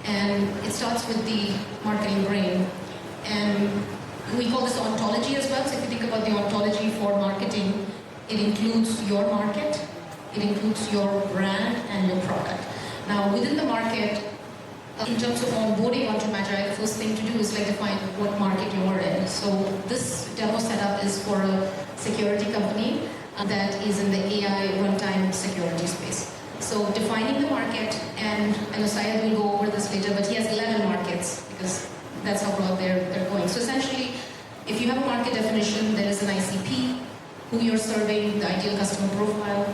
and it starts with the marketing brain, and we call this ontology as well. So if you think about the ontology for marketing, it includes your market, it includes your brand and your product. Now within the market, in terms of onboarding onto Magi, the first thing to do is like define what market you are in. So this demo setup is for a security company that is in the AI runtime security space. So defining the market, and I know Syed will go over this later, but he has 11 markets because that's how broad they're going. So essentially, if you have a market definition, there is an ICP, who you're serving, the ideal customer profile,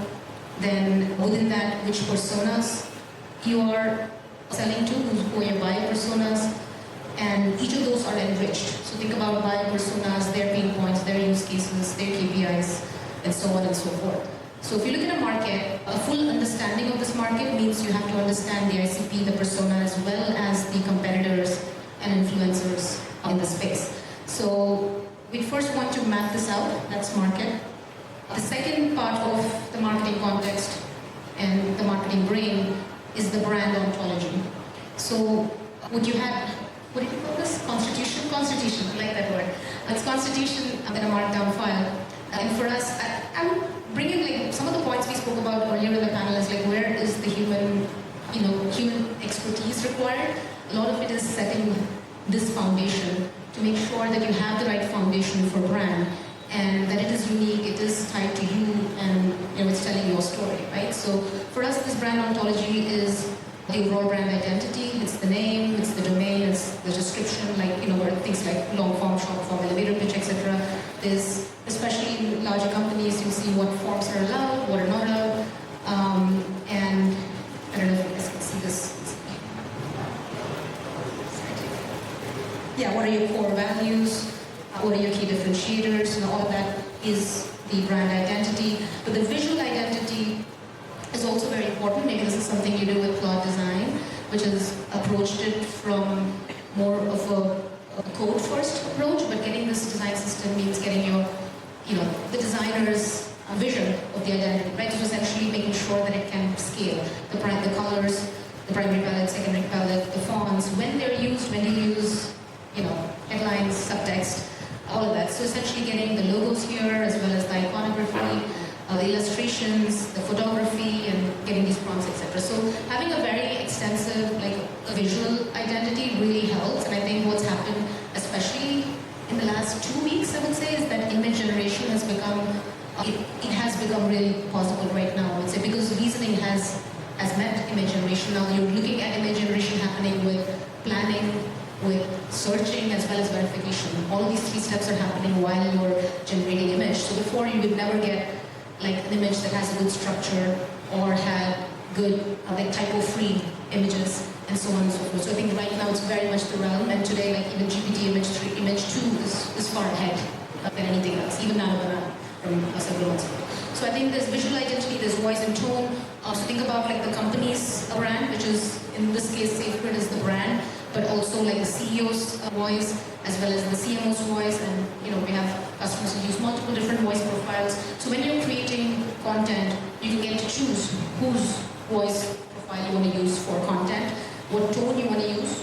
then within that, which personas you are selling to, who are your buyer personas, and each of those are enriched. So think about buyer personas, their pain points, their use cases, their KPIs, and so on and so forth. So if you look at a market, a full understanding of this market means you have to understand the ICP, the persona, as well as the competitors and influencers in the space. So we first want to map this out, that's market. The second part of the marketing context and the marketing brain is the brand ontology. So what did you call this? Constitution? Constitution, I like that word. It's constitution in a markdown file. And for us, I would bring in like some of the points we spoke about earlier in the panel is like where is the human expertise required? A lot of it is setting this foundation to make sure that you have the right foundation for brand and that it is unique, it is tied to you, and it's telling your story, right? So for us, this brand ontology is the overall brand identity. It's the name, it's the domain, it's the description, like where things like long form, short form, elevator pitch, etc. There's, especially in larger companies, you'll see what forms are allowed, what are not allowed, and I don't know if you guys can see this. Yeah, what are your core values? What are your key differentiators? All of that is the brand identity. But the visual identity is also very important. Maybe this is something you do with Claude Design, which has approached it from more of a code-first approach, but getting this design system means getting your, the designer's vision of the identity, right? So essentially making sure that it can scale. The colors, the primary palette, secondary palette, the fonts, when they're used, when you use, headlines, subtext, all of that. So essentially getting the logos here as well as the iconography, the illustrations, the photography, and getting these prompts, etc. So having a very extensive, a visual identity really helps. And I think what's happened, especially in the last 2 weeks, I would say, is that image generation has become, it has become really possible right now, I would say, because reasoning has met image generation. Now you're looking at image generation happening with planning, with searching as well as verification. All of these 3 steps are happening while you're generating image. So before you would never get an image that has a good structure or had good typo-free images and so on and so forth. So I think right now it's very much the realm, and today even GPT image 3, image 2 is far ahead than anything else, even now from several months ago. So I think there's visual identity, there's voice and tone. So think about the company's brand, which is in this case Safeguard is the brand, but also the CEO's voice as well as the CMO's voice, and we have customers who use multiple different voice profiles. So when you're creating content, you can get to choose whose voice profile you want to use for content, what tone you want to use,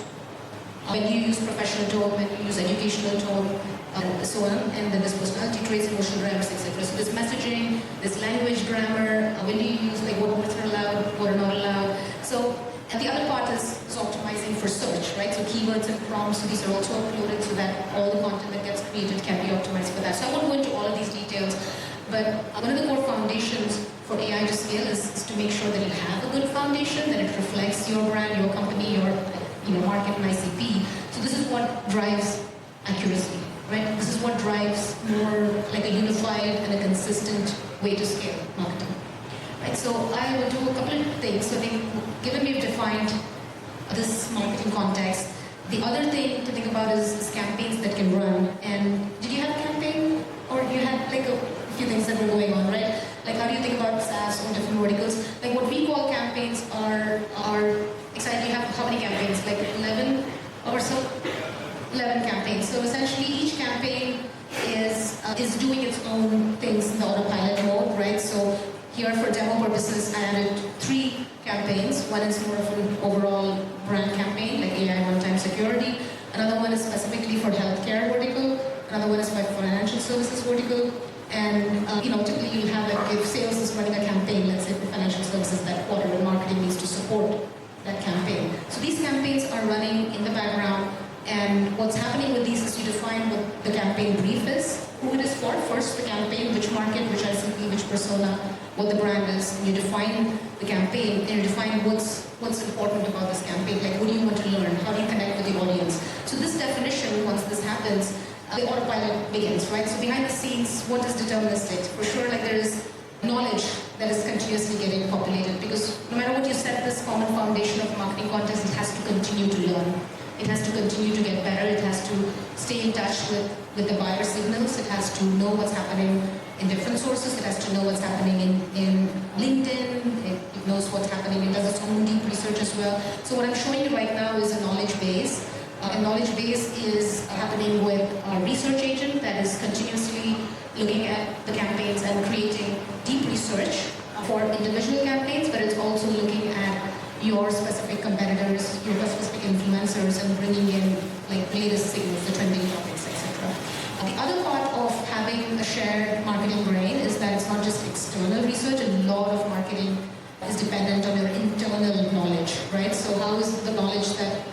when you use professional tone, when you use educational tone, and so on, and then there's personality traits, emotional drivers, etc. So there's messaging, there's language grammar, when do you use what words are allowed, what are not allowed. So, and the other part is optimizing for search, right? So keywords and prompts, so these are also uploaded so that all the content that gets created can be optimized for that. So I won't go into all of these details, but one of the core foundations for AI to scale is to make sure that you have a good foundation, that it reflects your brand, your company, your market and ICP. So this is what drives accuracy. right? This is what drives more like a unified and a consistent way to scale marketing, right? So I will do a couple of things. So I think, given we've defined this marketing context, the other thing to think about is campaigns that can run. And did you have a campaign, or you had like a few things that were going on, right? Like, how do you think about SaaS or different verticals? Like, what we call campaigns are exciting. You have how many campaigns? Like 11 or so? 11 campaigns. So essentially, each campaign is doing its own things in the autopilot mode, right? So here, for demo purposes, I added 3 campaigns. One is more of an overall brand campaign, like AI one-time security. Another one is specifically for healthcare vertical. Another one is for financial services vertical. And typically you'll have, like, if sales is running a campaign, let's say for financial services that quarter, and marketing needs to support that campaign. So these campaigns are running in the background. And what's happening with these is you define what the campaign brief is, who it is for, first the campaign, which market, which ICP, which persona, what the brand is, and you define the campaign, and you define what's important about this campaign, like what do you want to learn, how do you connect with the audience. So this definition, once this happens, the autopilot begins, right? So behind the scenes, what is deterministic? For sure, like, there is knowledge that is continuously getting populated, because no matter what you set this common foundation of marketing context, it has to continue to learn. It has to continue to get better. It has to stay in touch with the buyer signals. It has to know what's happening in different sources. It has to know what's happening in LinkedIn. It knows what's happening. It does its own deep research as well. So what I'm showing you right now is a knowledge base. A knowledge base is happening with a research agent that is continuously looking at the campaigns and creating deep research for individual campaigns, but it's also looking at your specific competitors, your specific influencers, and bringing in, like, the latest signals, the trending topics, etc. The other part of having a shared marketing brain is that it's not just external research. A lot of marketing is dependent on your internal knowledge, right? So how is the knowledge that,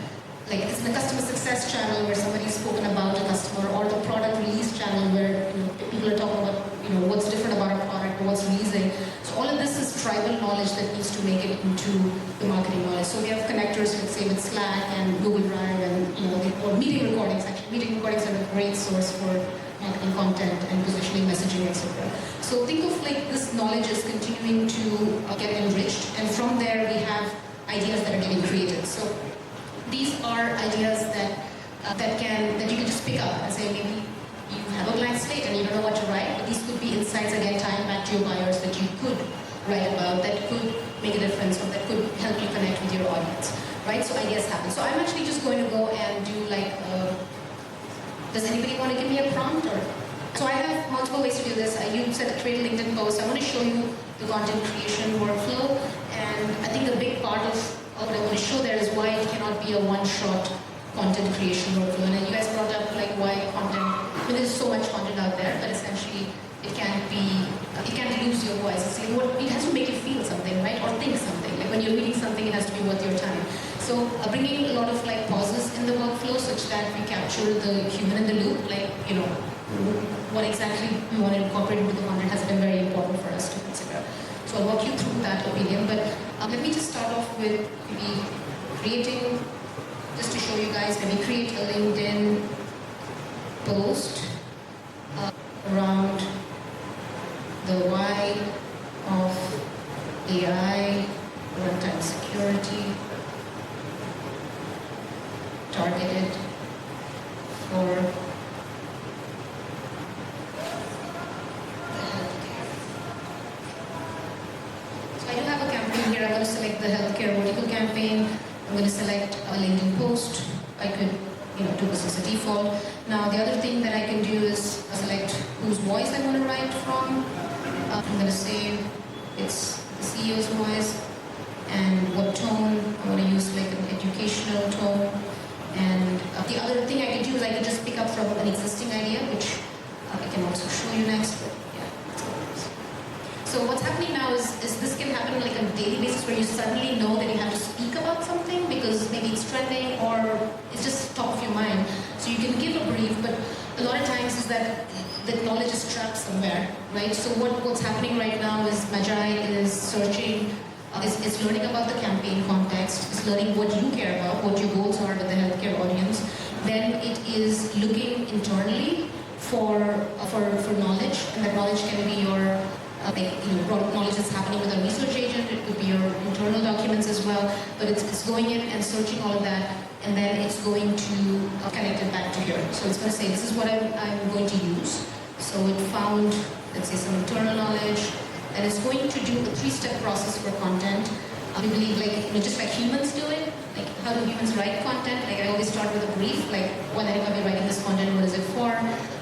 like, it's in the customer success channel where somebody's spoken about a customer, or the product release channel where people are talking about what's different about a product or what's releasing. So all of this is tribal knowledge that needs to make it into the marketing knowledge. So we have connectors, let's say, with Slack and Google Drive, and or meeting recordings. Actually, meeting recordings are a great source for marketing content and positioning, messaging, etc. So think of, like, this knowledge is continuing to get enriched, and from there we have ideas that are getting created. So these are ideas that you can just pick up and say, maybe you have a blank slate and you don't know what to write, but these could be insights, again, tying back to your buyers, that you could write about, that could make a difference, or that could help you connect with your audience, right? So ideas happen. So I'm actually just going to go and do, like, does anybody want to give me a prompt? Or so I have multiple ways to do this. You said create a LinkedIn post. I want to show you the content creation workflow, and I think a big part of what I want to show there is why it cannot be a one-shot content creation workflow. And you guys brought up, like, why content. I mean, there's so much content out there, but essentially it can't lose your voice. It's like, it has to make you feel something, right? Or think something. Like, when you're reading something, it has to be worth your time. So bringing a lot of, like, pauses in the workflow such that we capture the human in the loop, like, what exactly we want to incorporate into the content has been very important for us to consider. So I'll walk you through that opinion, but let me just start off with maybe creating, just to show you guys, maybe create a LinkedIn post around the why of AI, runtime security, targeted for the healthcare. So I do have a campaign here. I'm going to select the healthcare vertical campaign. I'm going to select a LinkedIn post. I could do this as a default. Now the other thing that I can do is select whose voice I want to write from. I'm going to say it's the CEO's voice, and what tone. I want to use, like, an educational tone. And the other thing I can do is I can just pick up from an existing idea, which I can also show you next. But yeah, that's what it is. So what's happening now is this can happen, like, on a daily basis, where you suddenly know that you have to speak about something because maybe it's trending or it's just top of your mind. So you can give a brief, but a lot of times is that the knowledge is trapped somewhere, right? So what's happening right now is Magi is searching, is learning about the campaign context, is learning what you care about, what your goals are with the healthcare audience. Then it is looking internally It's going in and searching all of that, and then it's going to connect it back to here. So it's going to say, this is what I'm going to use. So it found, let's say, some internal knowledge, and it's going to do a 3-step process for content. We believe, just like humans do it, like how do humans write content? Like I always start with a brief, like when I'm writing this content, what is it for?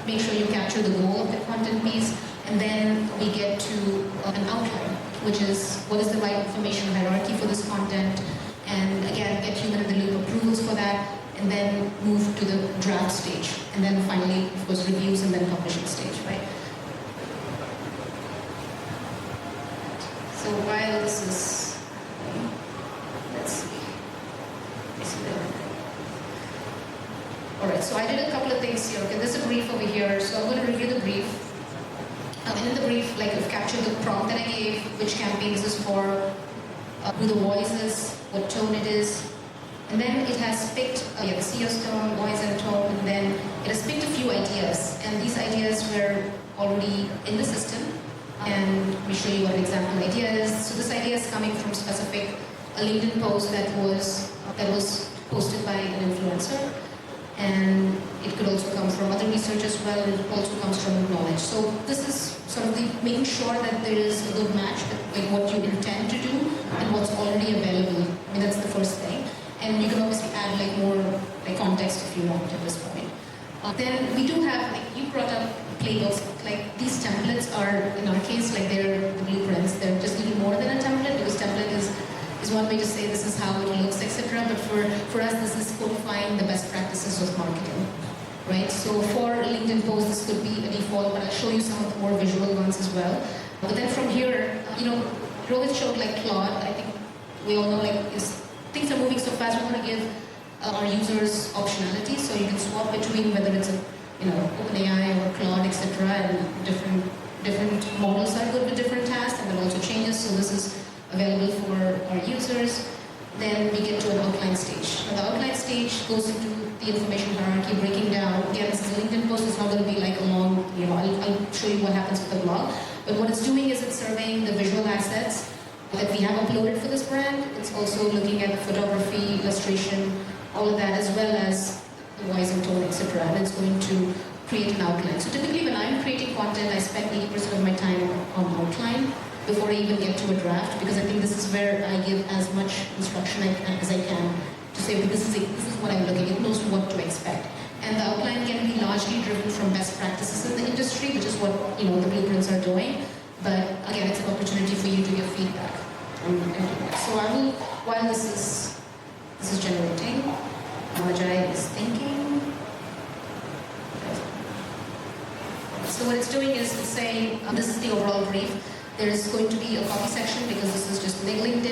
Make sure you capture the goal of the content piece, and then we get to an outline, which is what is the right information hierarchy for this content, and again, get human in the loop approvals for that, and then move to the draft stage, and then finally, of course, reviews and then publishing stage, right? So while this is, let's see. Alright, so I did a couple of things here. Okay, there's a brief over here, so I'm going to review the brief. And in the brief, I've captured the prompt that I gave, which campaign this is for, who the voice is, what tone it is, and then it has picked the CEO's tone, voice and tone, and then it has picked a few ideas, and these ideas were already in the system, and let me show you what an example idea is. So this idea is coming from a LinkedIn post that was posted by an influencer, and it could also come from other research as well, and it also comes from knowledge. So this is sort of making sure that there is a good match with what you intend to do and what's already available. I mean, that's the first thing. And you can obviously add more context if you want at this point. Then we do have, you brought up playbooks. These templates are, in our case, they're the blueprints. They're just a little more than a template, because template is one way to say this is how it looks, etc. But for us, this is codifying the best practices of marketing, right? So for a LinkedIn post, this could be a default, but I'll show you some of the more visual ones as well. But then from here, Rohit showed Claude. I think we all know things are moving so fast. We want to give our users optionality, so you can swap between whether it's OpenAI or Claude, etc. And different models are good with different tasks, and there are also changes. So this is available for our users. Then we get to an outline stage. Now the outline stage goes into the information hierarchy, breaking down. Again, this is a LinkedIn post. It's not going to be a long, I'll show you what happens with the blog. But what it's doing is it's surveying the visual assets that we have uploaded for this brand. It's also looking at photography, illustration, all of that, as well as the voice and tone, etc. And it's going to create an outline. So typically when I'm creating content, I spend 80% of my time on outline before I even get to a draft, because I think this is where I give as much instruction as I can to say, this is what I'm looking at. It knows what to expect. And the outline can be largely driven from best practices in the industry, which is what the blueprints are doing. But again, it's an opportunity for you to give feedback. So I will, while this is generating, Magi is thinking. So what it's doing is it's saying, this is the overall brief. There is going to be a copy section, because this is just LinkedIn,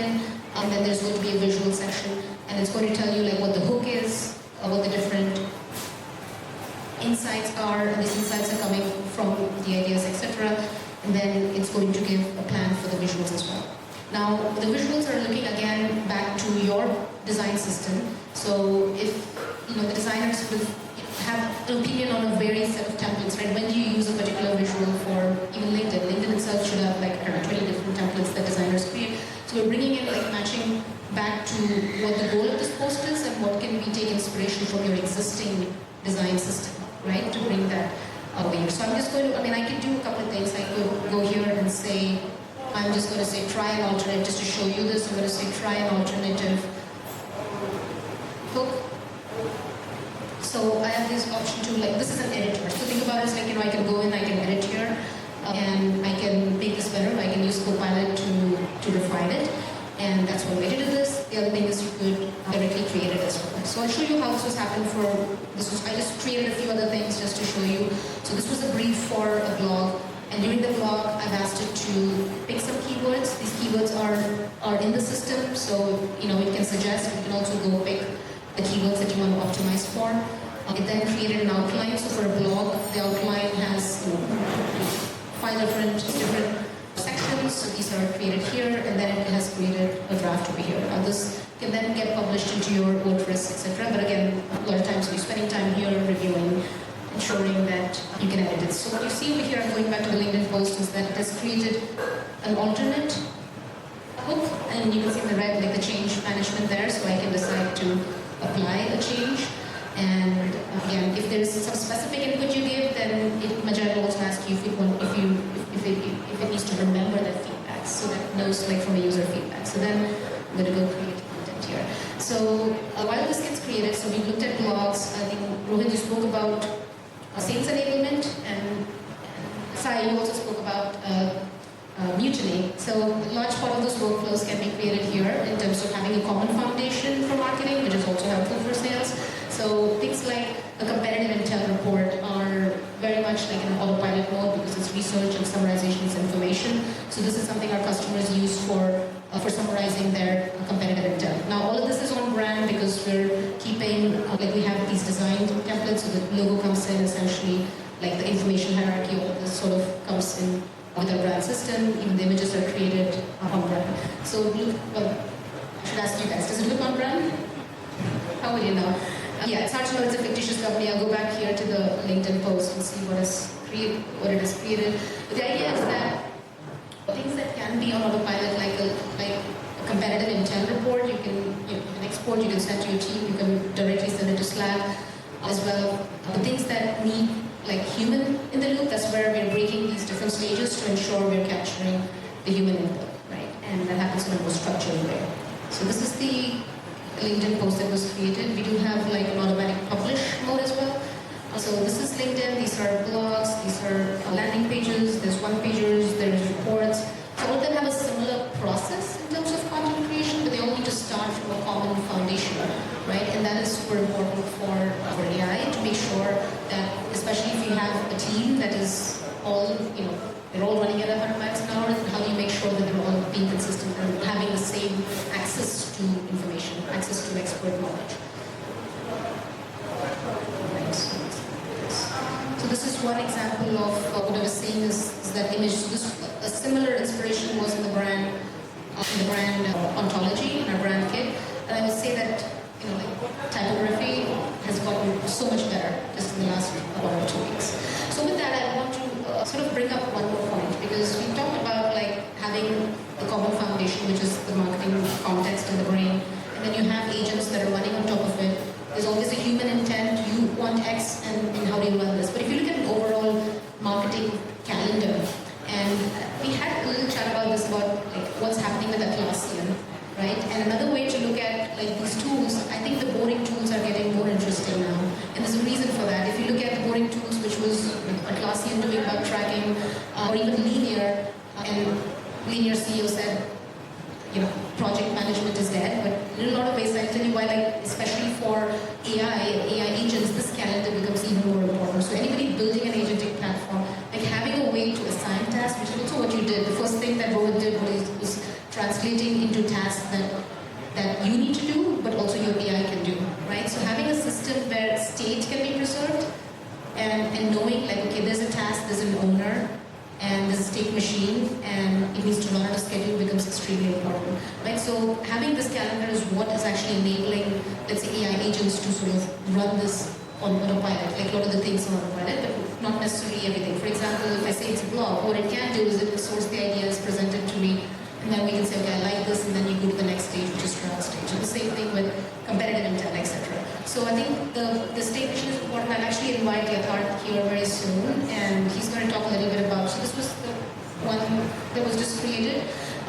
and then there's going to be a visual section, and it's going to tell you what the hook is, what the different insights are, and these insights are coming from the ideas, etc. And then it's going to give a plan for the visuals as well. Now, the visuals are looking again back to your design system. So if the designers will have an opinion on a various set of templates, right? When do you use a particular visual for even LinkedIn? LinkedIn itself should have 20 different templates that designers create. So we're bringing in matching back to what the goal of this post is and what can we take inspiration from your existing design system, right? To bring that over here. So I'm just going to, I could do a couple of things. I could go here and say, I'm just going to say try an alternate, just to show you this. I'm going to say try an alternative hook. So I have this option to, this is an editor. So think about it as I can go in, I can edit here, and I can make this better. I can use Copilot to refine it. And that's one way to do this. The other thing is you could directly create it as well. So I'll show you how this was happened I just created a few other things just to show you. So this was a brief for a blog. And during the blog, I've asked it to pick some keywords. These keywords are in the system, so it can suggest. You can also go pick the keywords that you want to optimize for. It then created an outline. So for a blog, the outline has 5 different sections. So these are created here, and then it has created a draft over here. Now this can then get published into your WordPress, etc. But again, a lot of times you're spending time here reviewing, ensuring that you can edit it. So what you see over here, I'm going back to the LinkedIn post, is that it has created an alternate hook, and and you can see in the red, like the change management there, so I can decide to apply a change. And again, if there's some specific input you give, then Magi will also ask you if it needs to remember that feedback, so that it knows like from a user feedback. So then I'm going to go create content here. So while this gets created, so we looked at blogs. I think Rohit, you spoke about sales enablement, and Sai, you also spoke about mutiny. So a large part of those workflows can be created here in terms of having a common foundation for marketing, which is also helpful for sales. So things like a competitive intel report are very much like in autopilot mode because it's research and summarization is information. So this is something our customers use for summarizing their competitive intel. Now all of this is on brand because we're keeping, like we have these designed templates, so the logo comes in essentially, like the information hierarchy, all of this sort of comes in with our brand system. Even the images are created on brand. So, well, I should ask you guys, does it look on brand? How would you know? Yeah, it's hard to know it's a fictitious company. I'll go back here to the LinkedIn post and see what it has created. But the idea is that things that can be on autopilot, like a competitive intel report, you can export, you can send to your team, you can directly send it to Slack as well. The things that need like human in the loop, that's where we're breaking these different stages to ensure we're capturing the human input, right? And that happens in a more structured way. So this is the LinkedIn post that was created. We do have like an automatic publish mode as well. So this is LinkedIn, these are blogs, these are landing pages, there's one-pagers, there's reports. So all of them have a similar process in terms of content creation, but they all need to start from a common foundation, right? And that is super important for AI to make sure that, especially if you have a team that is all, they're all running at 100 miles an hour, how do you make sure that they're all being consistent and having the same access to information, access to expert knowledge? So this is one example of what I was saying is that image. A similar inspiration was in the brand ontology, in our brand kit. And I would say that typography has gotten so much better just in the last 1 or 2 weeks. So with that, I want to sort of bring up one more point, because we talked about like having the common foundation, which is the marketing context and the brain, and then you have agents that are running on top of it. There's always a human intent. You want X, and how do you run this? But if you look at an overall marketing calendar, and we had a little chat about this, about like what's happening with Atlassian, right? And another way to look at like these tools, I think the boring tools are getting more interesting now, and there's a reason for that. If you look at the boring tools, which was Atlassian doing bug tracking, or even Linear, and Linear CEO said, project management is dead, but in a lot of ways, I'll tell you why, like, especially for AI agents, this calendar becomes even more important. So anybody building an agentic platform, like having a way to assign tasks, which is also what you did. The first thing that Rohit did was translating into tasks that you need to do, but also your AI can do, right? So having a system where state can be preserved, and knowing like, okay, there's a task, there's an owner, and there's a state machine, and it needs to run on a schedule becomes extremely important, right? So having this calendar is what is actually enabling, let's say, AI agents to sort of run this on autopilot, like a lot of the things on autopilot, but not necessarily everything. For example, if I say it's a blog, what it can do is it will source the ideas, present it to me, and then we can say, okay, I like this, and then you go to the next stage, which is trial stage. And the same thing with competitive intent, etc. So I think the state machine is important. I'll actually invite Yathaarth here very soon, and he's going to talk a little bit about, so this was the one that was just created.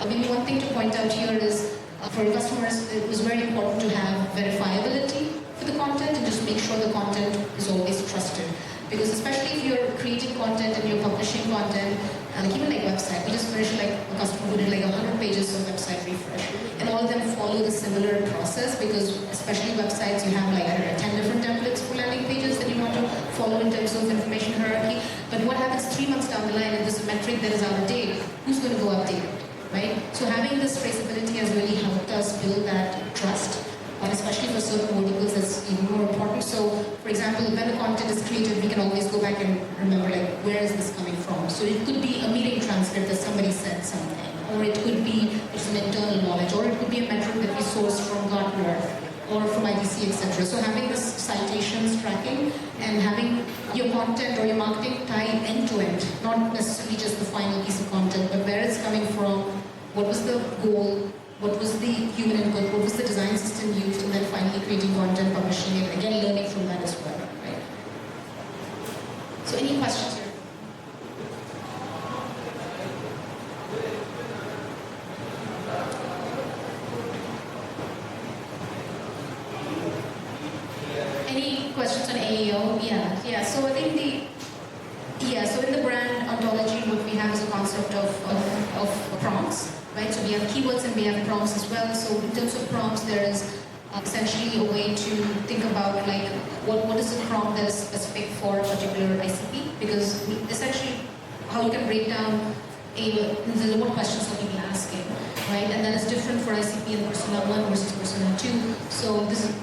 Maybe one thing to point out here is, for customers, it was very important to have verifiability for the content, and just make sure the content is always trusted. Because especially if you're creating content and you're publishing content, like even like website, we just finished like a customer who did like 100 pages of website refresh, and all of them follow the similar process, because especially websites, you have like, I don't know, 10 different templates for landing pages that you want to follow in terms of information hierarchy. But what happens 3 months down the line, and this metric that is out of date, who's going to go update it, right? So having this traceability has really helped us build that trust. And especially for certain verticals, that's even more important. So, for example, when the content is created, we can always go back and remember, like, where is this coming from? So it could be a meeting transcript that somebody said something, or it could be just an internal knowledge, or it could be a metric that we sourced from Gartner or from IDC, etc. So having this citations tracking and having your content or your marketing tied end to end, not necessarily just the final piece of content, but where it's coming from, what was the goal, what was creating content, publishing it, again learning from that as well, right? So any questions here? Any questions on AEO? Yeah. So I think so in the brand ontology, what we have is a concept of prompts, right? So we have keywords and we have prompts as well. So in terms of prompts, there is essentially a way to think about like what is the prompt that is specific for a particular ICP, because essentially how you can break down there's a lot of questions that people are asking, right? And that is different for ICP and persona 1 versus persona 2. So this is,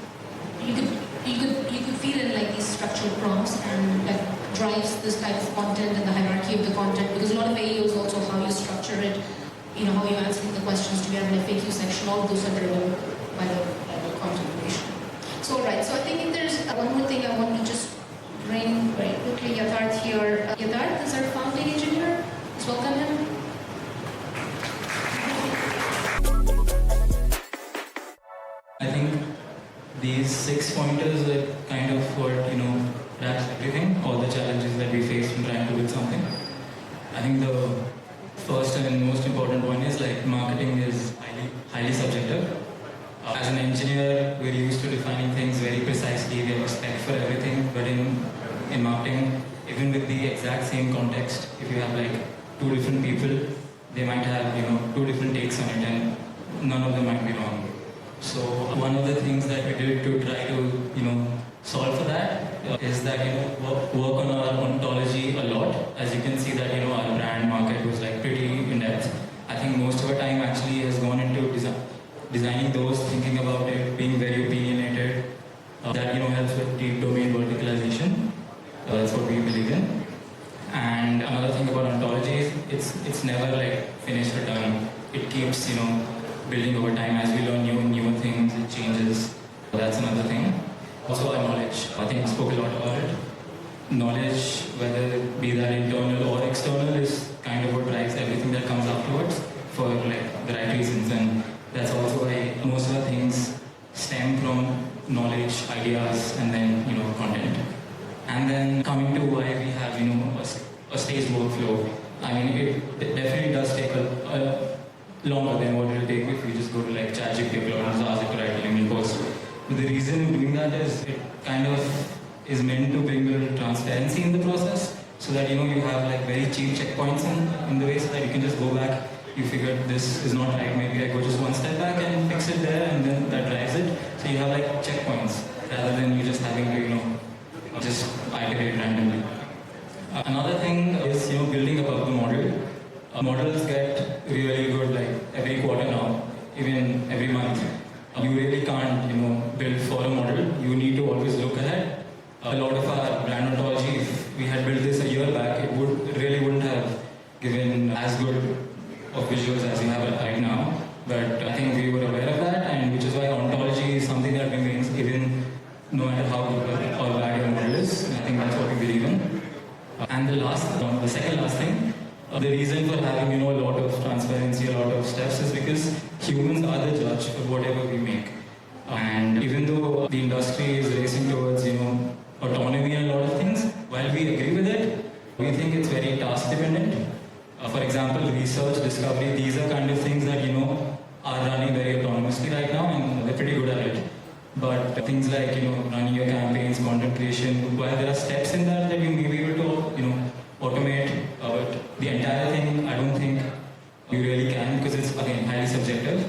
you could feed in like these structured prompts, and that drives this type of content and the hierarchy of the content, because a lot of AEO is also how you structure it, how you answer the questions. Do you have an FAQ section? All of those are driven by the content creation. So alright, so I think if there's one more thing I want to just bring very quickly, Yathaarth here. Yathaarth is our founding engineer. Let's welcome him. I think these 6 pointers are kind of what, wraps everything, all the challenges that we face in trying to build something. I think the first and most important one is like marketing is highly subjective. As an engineer, we're used to defining things very precisely, we have a spec for everything, but in marketing, even with the exact same context, if you have like 2 different people, they might have, 2 different takes on it, and none of them might be wrong. So one of the things that we did to try to, solve for that is that, work on our ontology a lot. As you can see that, our brand market was like pretty in-depth. I think most of our time actually has gone into designing those, thinking about it, being very opinionated. That, helps with deep domain verticalization. That's what we believe in. And another thing about ontology is it's never like finished or done. It keeps, building over time. As we learn newer things, it changes. That's another thing. Also our knowledge. I think I spoke a lot about it. Knowledge, whether it be that internal or external, is kind of what drives everything that comes afterwards for like the right reasons. And that's also why most of the things stem from knowledge, ideas, and then content. And then coming to why we have a staged workflow. I mean, it definitely does take a longer than what it will take if you just go to like ChatGPT or Claude and ask it to write a LinkedIn post. But the reason of doing that is it kind of is meant to bring a little transparency in the process, so that you have like very cheap checkpoints in the way, so that you can just go back. You figured this is not right, maybe I go just one step back and fix it there, and then that drives it. So you have like checkpoints rather than you just having to just iterate randomly. Another thing is building above the model. Models get really good like every quarter now, even every month. You really can't build for a model. You need to always look ahead. A lot of our brand ontology, if we had built this a year back, it really wouldn't have given as good of visuals as you have right now. But I think we were aware of that, and which is why ontology is something that remains even no matter how good or bad your model is. I think that's what we believe in. And the second last thing, the reason for having a lot of transparency, a lot of steps, is because humans are the judge for whatever we make. And even though the industry is racing towards autonomy and a lot of things, while we agree with it, we think it's very task dependent. For example, research, discovery, these are kind of things that are running very autonomously right now, and they're pretty good at it. But things like running your campaigns, content creation, while there are steps in that you may be able to automate, but the entire thing I don't think you really can, because it's again highly subjective.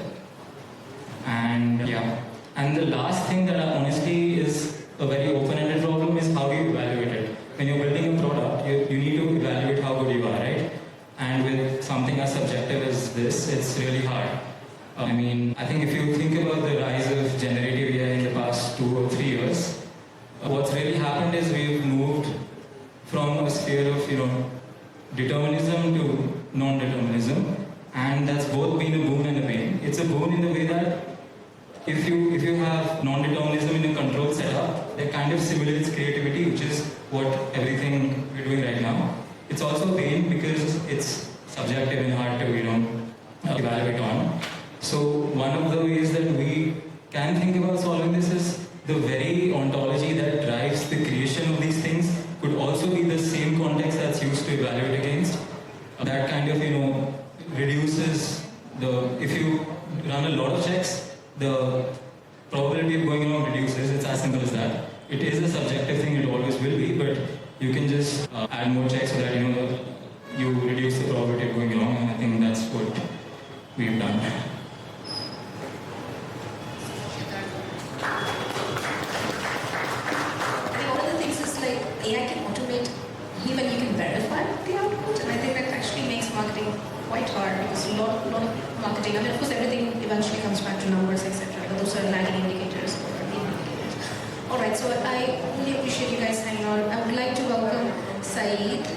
And the last thing that honestly is a very open-ended problem is how do you evaluate it. When you're building a product, you need to evaluate how good you are, right? And with something as subjective as this, it's really hard. I think if you think about the rise of generative AI in the past 2 or 3 years, what's really happened is we've moved from a sphere of determinism to non-determinism, and that's both been a boon and a bane. It's a boon in the way that if you have non-determinism in a control setup, that kind of simulates creativity, which is what everything we're doing right now. It's also a bane because it's subjective and hard to evaluate on. So one of the ways that we can think about solving this is the very ontology that drives the creation of these things could also be the same context that's used to evaluate against. That kind of, reduces if you run a lot of checks, the probability of going wrong reduces. It's as simple as that. It is a subjective thing, it always will be, but you can just add more checks so that, you reduce the probability of going wrong, and I think that's what we've done. One of the things is like AI can automate even you can verify the output, and I think that actually makes marketing quite hard because a lot of marketing, of course everything eventually comes back to numbers, etc. But those are lagging indicators or leading indicators. Alright, so I really appreciate you guys hanging out. I would like to welcome Syed.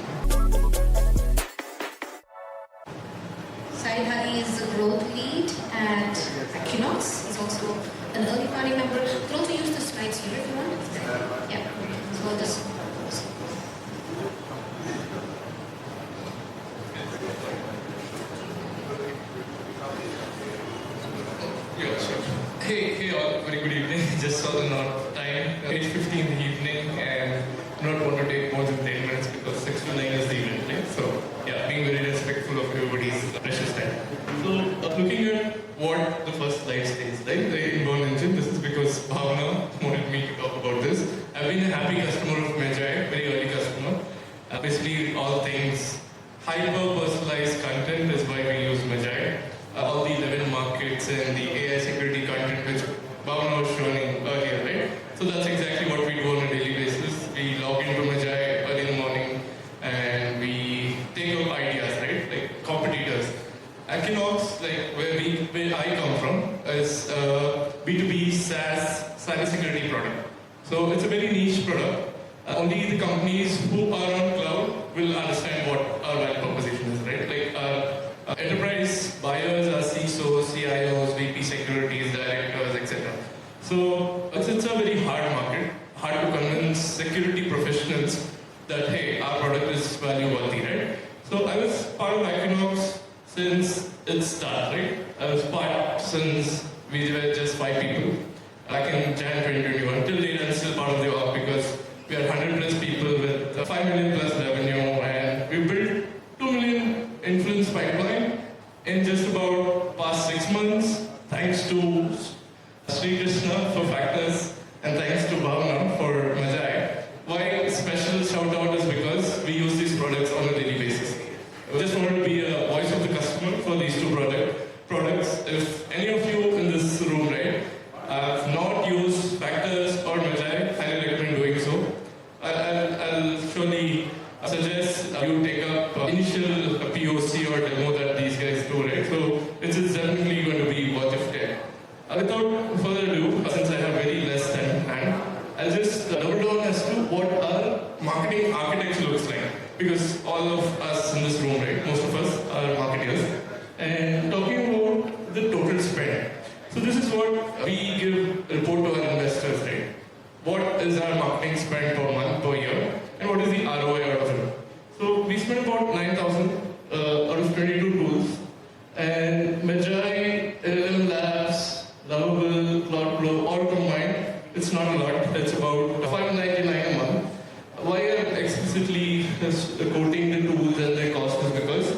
Syed Hadi is the growth lead at AccuKnox. He's also an early planning member. You can also use the slides here if you want. Yeah, so this. Yeah, sure. Hey all, very good evening. Just saw the time, 8:15 in the evening, and not want to take more than 10 minutes because 6 to 9 is the event, right? So, yeah, being very respectful of everybody's precious time. So, looking at what the first slide says, right? The inbound engine, this is because Bhavna wanted me to talk about this. I've been a happy customer of Magi, very early customer. Basically, all things hyper-personalized content is why we use Magi. All the 11 markets and the AI security content which Bhavna was showing earlier, right? So that's exactly what we do on a daily basis. We log into Magi early in the morning and we take up ideas, right? Like competitors. AccuKnox, like where I come from, is a B2B SaaS cybersecurity product. So it's a very niche product. Only the companies who are on cloud will understand what our value proposition is, right? Like enterprise buyers are CISOs, CIOs, VP securities, directors, etc. So it's a very hard market, hard to convince security professionals that hey, our product is value worthy, right? So I was part of AccuKnox since its start, right? I was part since we were just 5 people, back in Jan 2021. Till date, I'm still part of the org because we are 100 plus people with 5 million plus revenue, and we built 2 million influence pipeline in just about past 6 months, thanks to Sri Krishna for Factors and thanks to Bhavna for Magi. Why special shout out is because we use these products on a daily basis. I just wanted to be a voice of the customer for these two products. If any of you in this room, right, have not used Factors or Magi, highly recommend doing so. I'll surely suggest you take up initial POC or demo that these guys do, right? So it's definitely going to be worth your time. Without further ado, since I have very less time in hand, I'll just double down as to what our marketing architecture looks like. Because all of us in this room, right, most of us are marketers. And talking about the total spend. So this is what we give report to our investors, right? What is our marketing spend per month, per year, and what is the ROI out of it? So we spend about 9,000 out of 22 tools, and Magi, LLM Labs, Lovable, Claude, all combined, it's not a lot. It's about $599 a month. Why I'm explicitly quoting the tools and their cost is because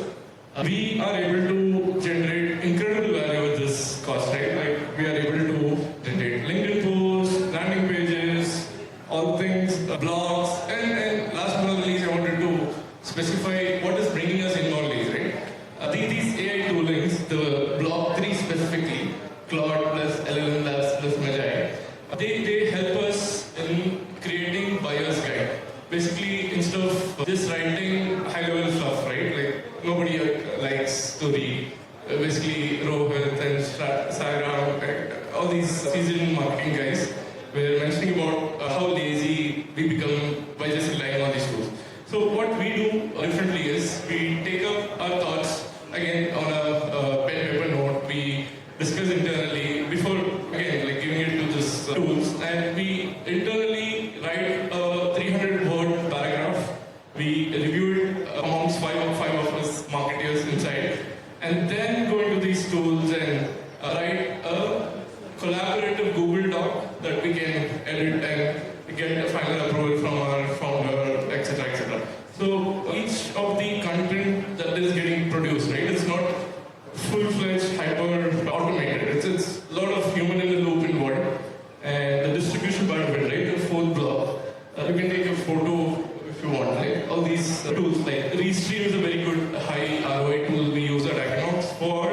we are able to generate incredible value with this cost, right? Like we are able to generate LinkedIn posts, landing pages, all things, blogs, and last but not least, I wanted to specify what is bringing us inbound leads, right? These AI toolings, the block 3 specifically, Claude plus LLM Labs plus Magi, they help us in creating buyer's guide. Basically, instead of just writing high-level stuff, right? Like nobody likes to read. Basically, Rohit and Sagram, all these seasoned marketing guys were mentioning about how lazy we become by just relying on these tools. So what we do differently is we take up our thoughts again on a pen paper note. We discuss internally before again like giving it to this tools, and we internally write a 300-word paragraph. We review it amongst five of us marketers inside, and then go into these tools and write a collaborative Google Doc that we can take a photo if you want. Like all these tools, like Restream is a very good high ROI tool we use at AccuKnox for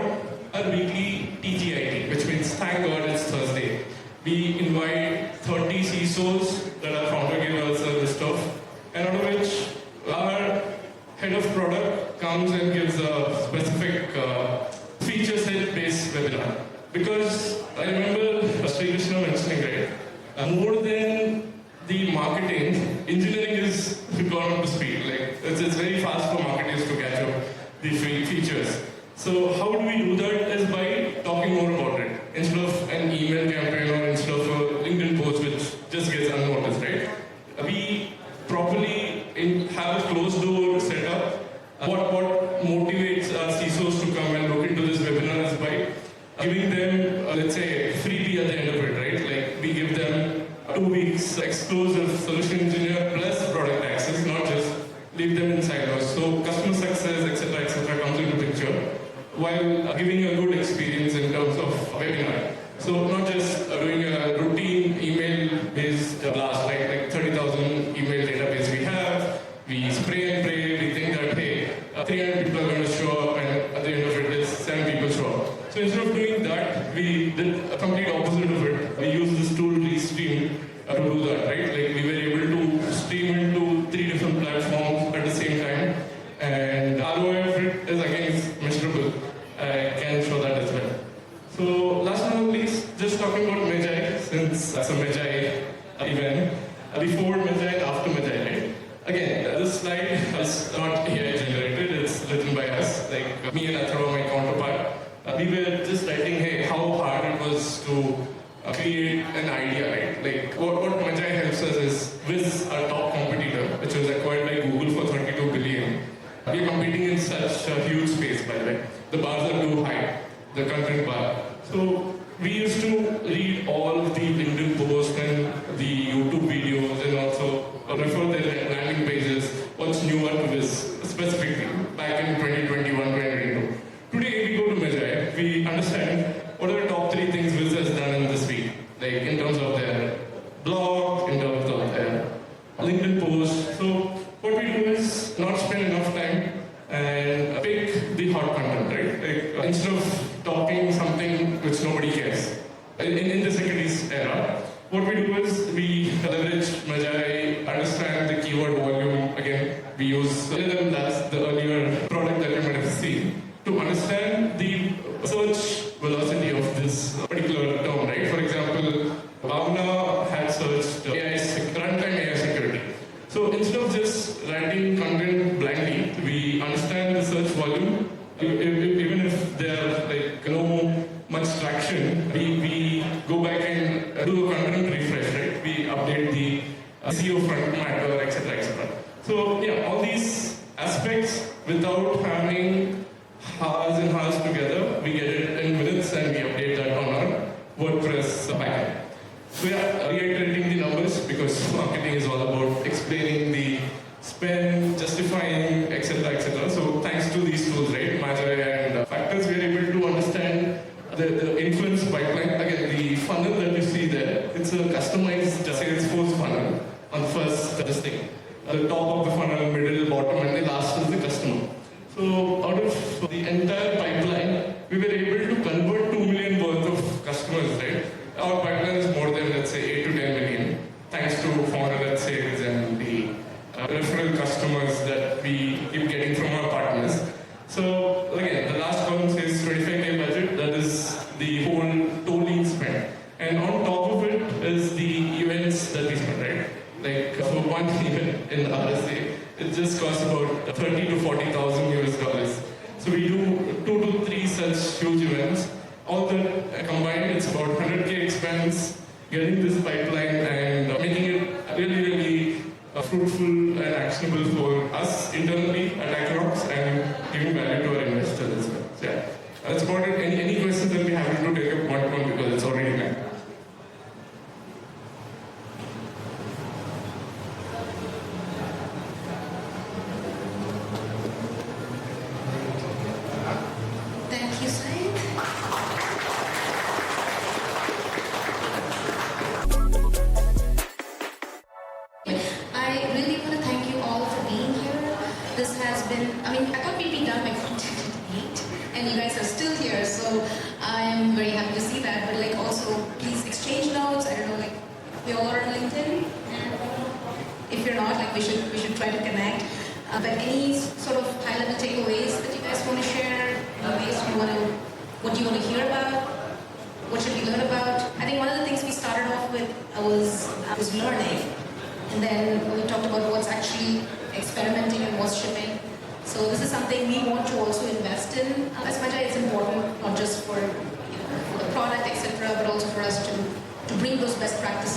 our weekly TGIT, which means thank God it's Thursday. We invite 30 CISOs that our founder gave us a list of, and out of which our head of product comes and gives a specific feature set based webinar. Because I remember Sri Krishna mentioning, right, more than the marketing, engineering is gone up to speed. Like it's very fast for marketers to catch up the features. So how do we do that is by talking more about it. Instead of an email campaign or instead of a LinkedIn post which just gets unnoticed, right? We properly have a closed door setup. What motivates our CISOs to come and look into this webinar is by giving them, let's say, freebie at the end of it, right? Like we give them 2 weeks exclusive solution engineer plus product access, not just leave them in silos. So customer success, etc., comes into picture while giving a good experience in terms of webinar. So not just doing a routine email-based blast, right? Like 30,000 email database we have. We spray and pray. We think that hey, 300 people are going to show up, and at the end of it, it's 7 people show up. So instead of doing that, we did a complete opposite of it. We used this tool Restream to do that, right? Like we were able to stream into 3 different platforms at the same time, and ROI of it is again measurable. I can show that as well. So last but not least, just talking about Magi, since it's a Magi event. Before Magi and after Magi, right? Again, this slide is not AI generated, it's written by us. Like me and Yathaarth, my counterpart, we were just writing, hey, how hard it was to create an idea, right? Like what Magi helps us is Wiz, our top competitor, which was acquired by Google for 32 billion. We are competing in such a huge space, by the way. The bars are too high, the content bar. So we used to read all of the LinkedIn posts and the YouTube videos and also refer their landing pages, what's new at Wiz specifically, back in 2021, 2022. Today we go to Magi, we understand what are the top 3 things Wiz has done in this week, like in terms of their blog, in terms of their LinkedIn posts. So what we do is not spend enough time and pick the hot content, right? Like instead of talking something which nobody cares. In the securities era, what we do is we leverage Magi, understand the keyword volume. Again, we use LLM, that's the earlier product that you might have seen, to understand the search velocity of this particular term, right? For example, Bhavna had searched runtime AI security. So instead of just writing content blindly, we understand the search volume. Even if there like no much traction, we go back and do a content refresh, right? We update the SEO front matter, etc., etc. So yeah, all these aspects without having hours and hours together, we get it in minutes and we update that on our WordPress backend. So yeah, reiterating the numbers because marketing is all about explaining the spend, justifying, etc., etc. So thanks to these tools, right, Magi and factors, we are able to understand the influence pipeline. Again, the funnel that you see there, it's a customized Salesforce funnel on the first thing. The top of the funnel, middle, bottom, and the last is the customer. So out of the entire pipeline, we were able to convert 2 million worth of customers, right? Our pipeline is more than, let's say, 8 to 10 million, thanks to founder-led sales and the referral customers that we keep getting from our partners. So again, the last column says 25K budget, that is the whole tolling spend. And on top of it is the events that we spend, right? Like for one event in the RSA, it just costs about 30 to 40,000 US dollars. So we do 2 to 3 such huge events. All that combined, it's about 100K expense, getting this pipeline and making it really fruitful and actionable for us internally at AccuKnox and giving value to our investors as well. So yeah, that's about it. Any questions that we have to take up one because it's already done. Thank you, Syed. I I really want to thank you all for being here. This has been, I mean, I thought we'd be done by content at 8, and you guys are still here, so I'm very happy to see that. But like also, please exchange notes. I don't know, like we all are on LinkedIn, and if you're not, like we should try to connect. But any sort of high-level takeaways that you guys want to share? Any ways what do you want to hear about? What should we learn about? I think one of the things we started off with was learning, and then we talked about what's actually experimenting and what's shipping. So this is something we want to also invest in. As Magi, it's important not just for the product, etc., but also for us to bring those best practices